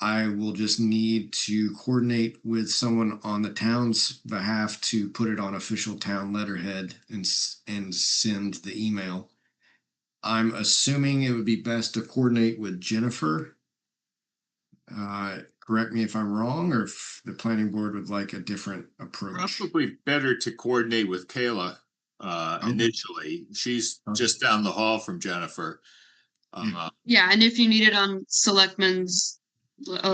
I will just need to coordinate with someone on the town's behalf to put it on official town letterhead and send the email. I'm assuming it would be best to coordinate with Jennifer. Correct me if I'm wrong, or if the planning board would like a different approach. Probably better to coordinate with Kayla initially. She's just down the hall from Jennifer. Yeah, and if you need it on selectmen's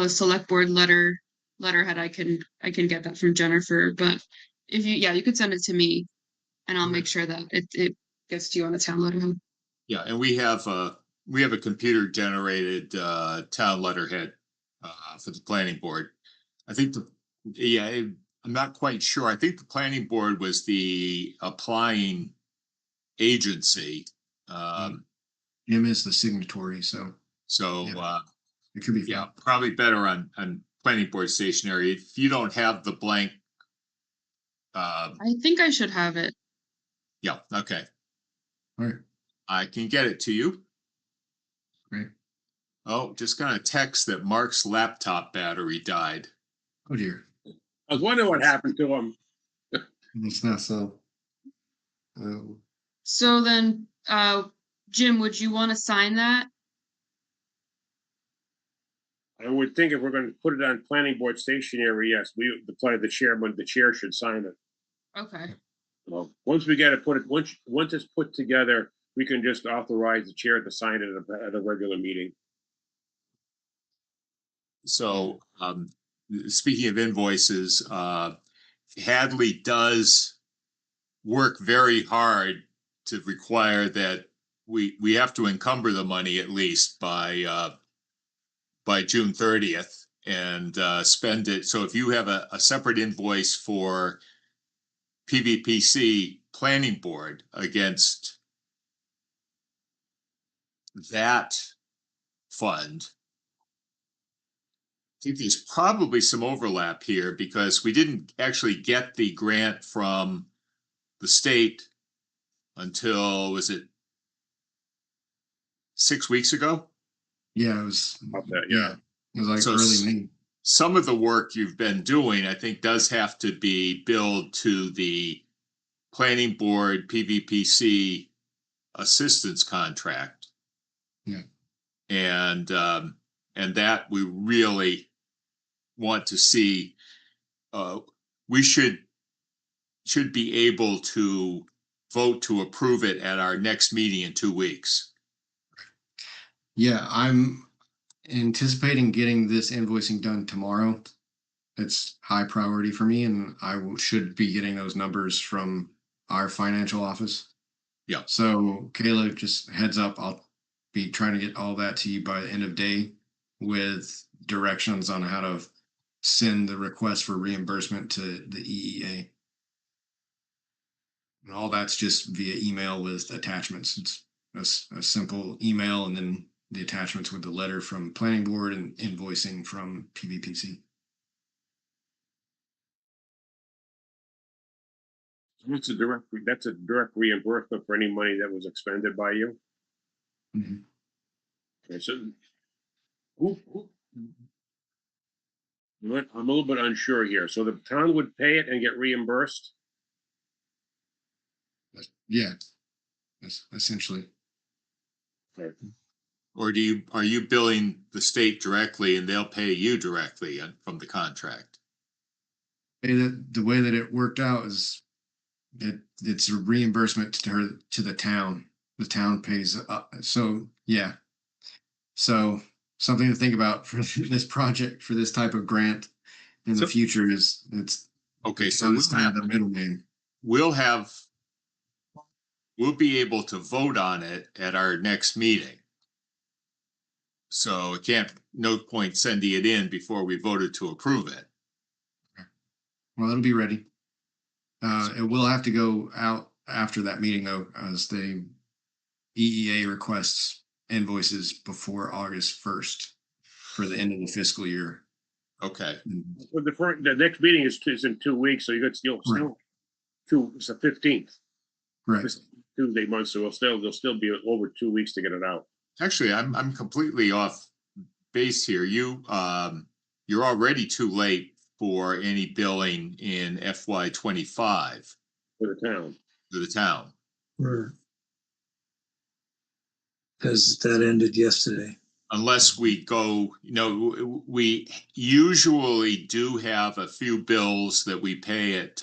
select board letterhead, I can get that from Jennifer. But if you could send it to me, and I'll make sure that it gets to you on the town letterhead. Yeah, and we have a computer generated town letterhead for the planning board. I think I'm not quite sure. I think the planning board was the applying agency. Jim is the signatory, so it could be fine. Probably better on planning board stationery. If you don't have the blank, I think I should have it. Yeah, okay. All right. I can get it to you. Great. Oh, just got a text that Mark's laptop battery died. Oh dear. I was wondering what happened to him. It's not so. So then, Jim, would you want to sign that? I would think if we're going to put it on planning board stationery, yes, the chair should sign it. Okay. Well, once we get it once it's put together, we can just authorize the chair to sign it at a regular meeting. So, speaking of invoices, Hadley does work very hard to require that we have to encumber the money at least by June 30th and spend it. So if you have a separate invoice for PVPC planning board against that fund, I think there's probably some overlap here because we didn't actually get the grant from the state until, was it 6 weeks ago? Yeah, it was. Yeah. It was like So early May. Some of the work you've been doing, I think, does have to be billed to the planning board PVPC assistance contract. Yeah. And that we really want to see. We should be able to vote to approve it at our next meeting in 2 weeks. Yeah, I'm anticipating getting this invoicing done tomorrow. It's high priority for me, and should be getting those numbers from our financial office. Yeah. So Kayla, just heads up, I'll be trying to get all that to you by the end of day with directions on how to send the request for reimbursement to the EEA. And all that's just via email with attachments. It's a simple email and then the attachments with the letter from planning board and invoicing from PVPC. That's a direct reimbursement for any money that was expended by you. Mhm. Okay, so I'm a little bit unsure here. So the town would pay it and get reimbursed? Yeah, that's essentially. Okay. Or are you billing the state directly and they'll pay you directly from the contract? The way that it worked out is it's a reimbursement to the town. The town pays up. So yeah. So something to think about for this project, for this type of grant in the future is it's okay. So it's kind of the middleman. We'll be able to vote on it at our next meeting. So it can't, no point sending it in before we voted to approve it. Well, it'll be ready. It will have to go out after that meeting though, as the EEA requests invoices before August 1st for the end of the fiscal year. Okay, Well, the next meeting is in 2 weeks, so you got still it's the 15th. Right. This Tuesday month, so there'll still be over 2 weeks to get it out. actually, I'm completely off base here. You're already too late for any billing in FY 25 For the town. to the town. Because that ended yesterday. Unless we go, we usually do have a few bills that we pay at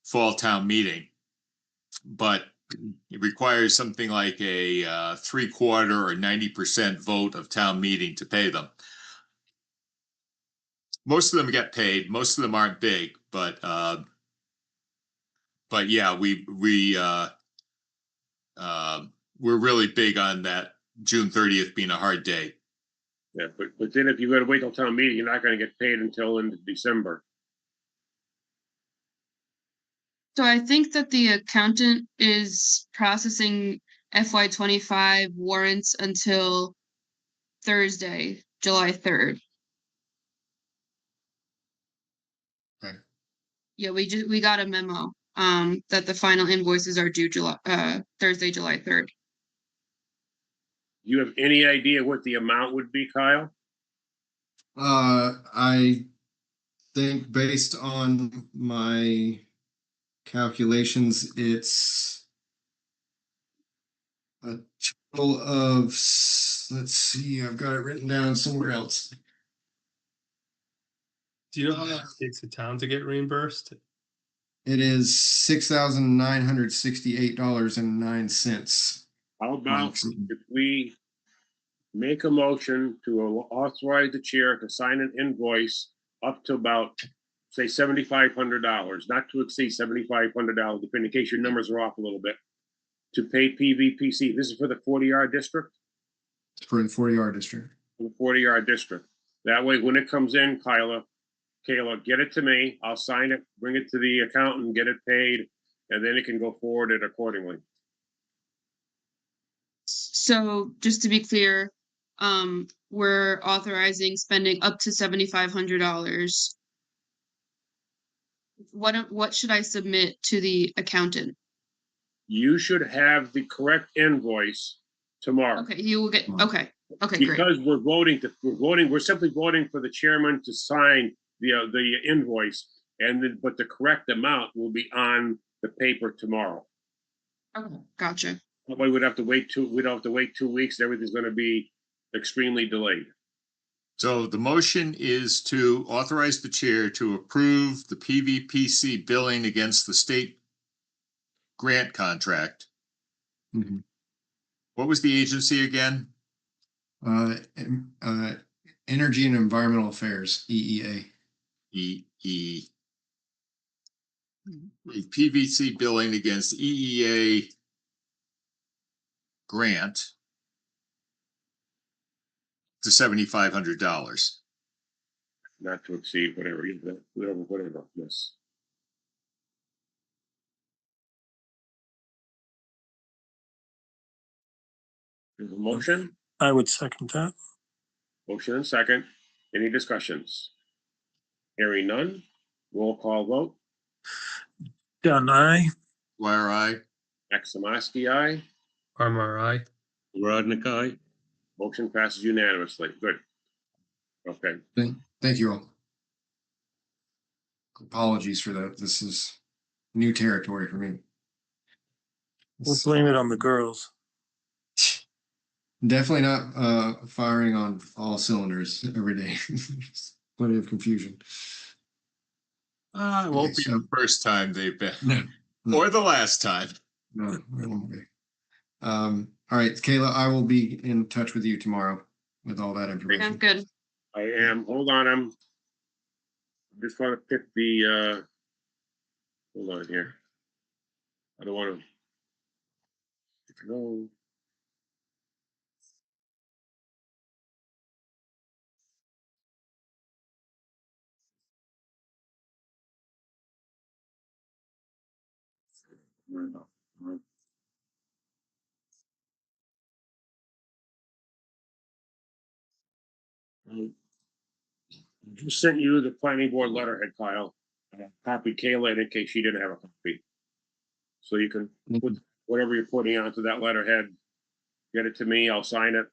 fall town meeting. But it requires something like a 3/4 or 90% vote of town meeting to pay them. Most of them get paid, most of them aren't big, but yeah, we're really big on that June 30th being a hard day. Yeah, but then if you gotta wait till town meeting, you're not gonna get paid until into December. So I think that the accountant is processing FY 25 warrants until Thursday, July 3rd. Okay. Yeah, we got a memo that the final invoices are due Thursday, July 3rd. You have any idea what the amount would be, Kyle? I think based on my calculations, it's a total of, let's see, I've got it written down somewhere else. Do you know how long it takes a town to get reimbursed? It is $6,968.09. How about if we make a motion to authorize the chair to sign an invoice up to about, say, $7,500, not to exceed $7,500, depending in case your numbers are off a little bit, to pay PVPC. This is for the 40R district? For the 40R district. For the 40R district. That way, when it comes in, Kayla, get it to me. I'll sign it, bring it to the accountant, get it paid, and then it can go forwarded accordingly. So just to be clear, we're authorizing spending up to $7,500. What should I submit to the accountant? You should have the correct invoice tomorrow. Okay, you will get, okay, great. Because we're simply voting for the chairman to sign the invoice, but the correct amount will be on the paper tomorrow. Okay, gotcha. That way we don't have to wait 2 weeks, and everything's gonna be extremely delayed. So the motion is to authorize the chair to approve the PVPC billing against the state grant contract. Mhm. What was the agency again? Energy and Environmental Affairs, EEA. PVC billing against EEA grant to $7,500. Not to exceed whatever, yes. There's a motion, I would second that. motion and second. Any discussions? Hearing none, roll call vote. Dunn, aye. Where I, Maximovsky, aye. RMRI. Rodnick, aye. Motion passes unanimously. Good. Okay. Thank you all. Apologies for that. This is new territory for me. We'll blame it on the girls. Definitely not firing on all cylinders every day. Plenty of confusion. it won't be the first time they've been, No. or the last time. No, it won't be. All right, Kayla, I will be in touch with you tomorrow with all that Sounds information. good. I am, hold on, I just want to pick the, hold on here. I don't want to. No. Just sent you the planning board letterhead, Kyle. Copy Kayla in case she didn't have a copy. So you can put whatever you're putting onto that letterhead, get it to me, I'll sign it,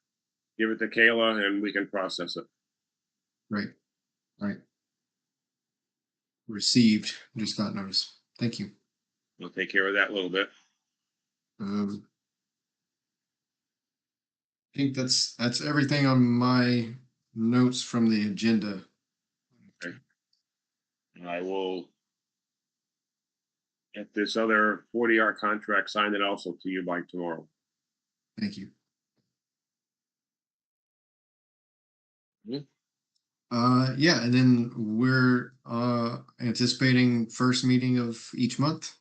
give it to Kayla, and we can process it. Right. Right. Received, just got notice. Thank you. We'll take care of that a little bit. I think that's everything on my notes from the agenda. I will get this other 40R contract signed and also to you by tomorrow. Thank you. Mhm. Yeah, and then we're anticipating first meeting of each month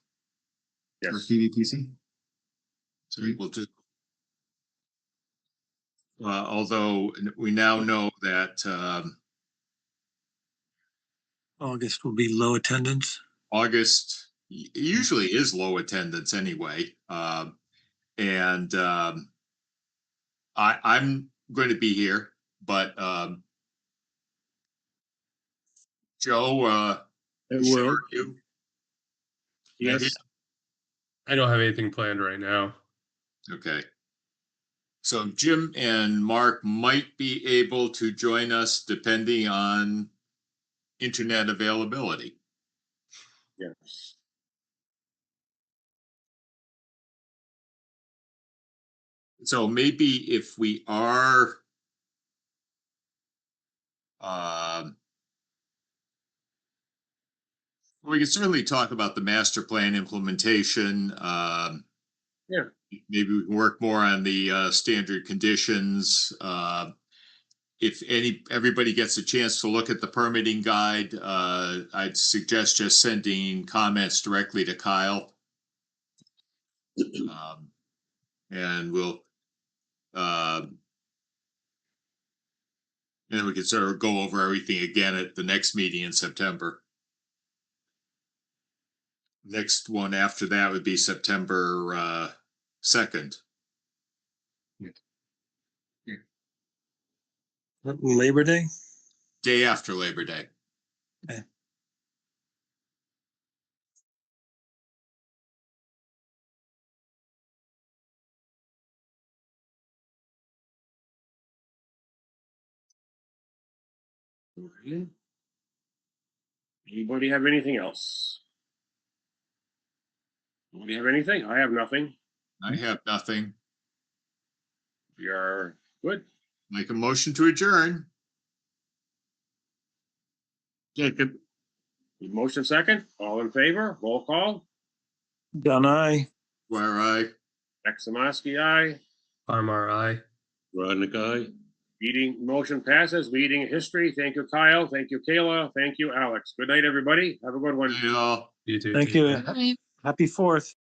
for Yes, PVPC. So we'll just. Although we now know that August will be low attendance. August usually is low attendance anyway. And I'm going to be here, but Joe, It Sharon, will. you? Yes. I don't have anything planned right now. Okay. So Jim and Mark might be able to join us depending on internet availability. yes. So maybe if we are we can certainly talk about the master plan implementation. Yeah. Maybe we can work more on the standard conditions. If everybody gets a chance to look at the permitting guide, I'd suggest just sending comments directly to Kyle. And we'll and we can sort of go over everything again at the next meeting in September. Next one after that would be September 2nd. Labor Day? Day after Labor Day. Okay. Okay. Anybody have anything else? Anybody have anything? I have nothing. I have nothing. We are good. Make a motion to adjourn. Jacob, Motion second, all in favor, roll call. Done, aye. Where I Maximovsky, aye. Farmar, aye. Rodnick, aye. Meeting, motion passes, meeting history. Thank you, Kyle. Thank you, Kayla. Thank you, Alex. Good night, everybody. Have a good one. all. You too. Thank Take you. care. Right. Happy 4th.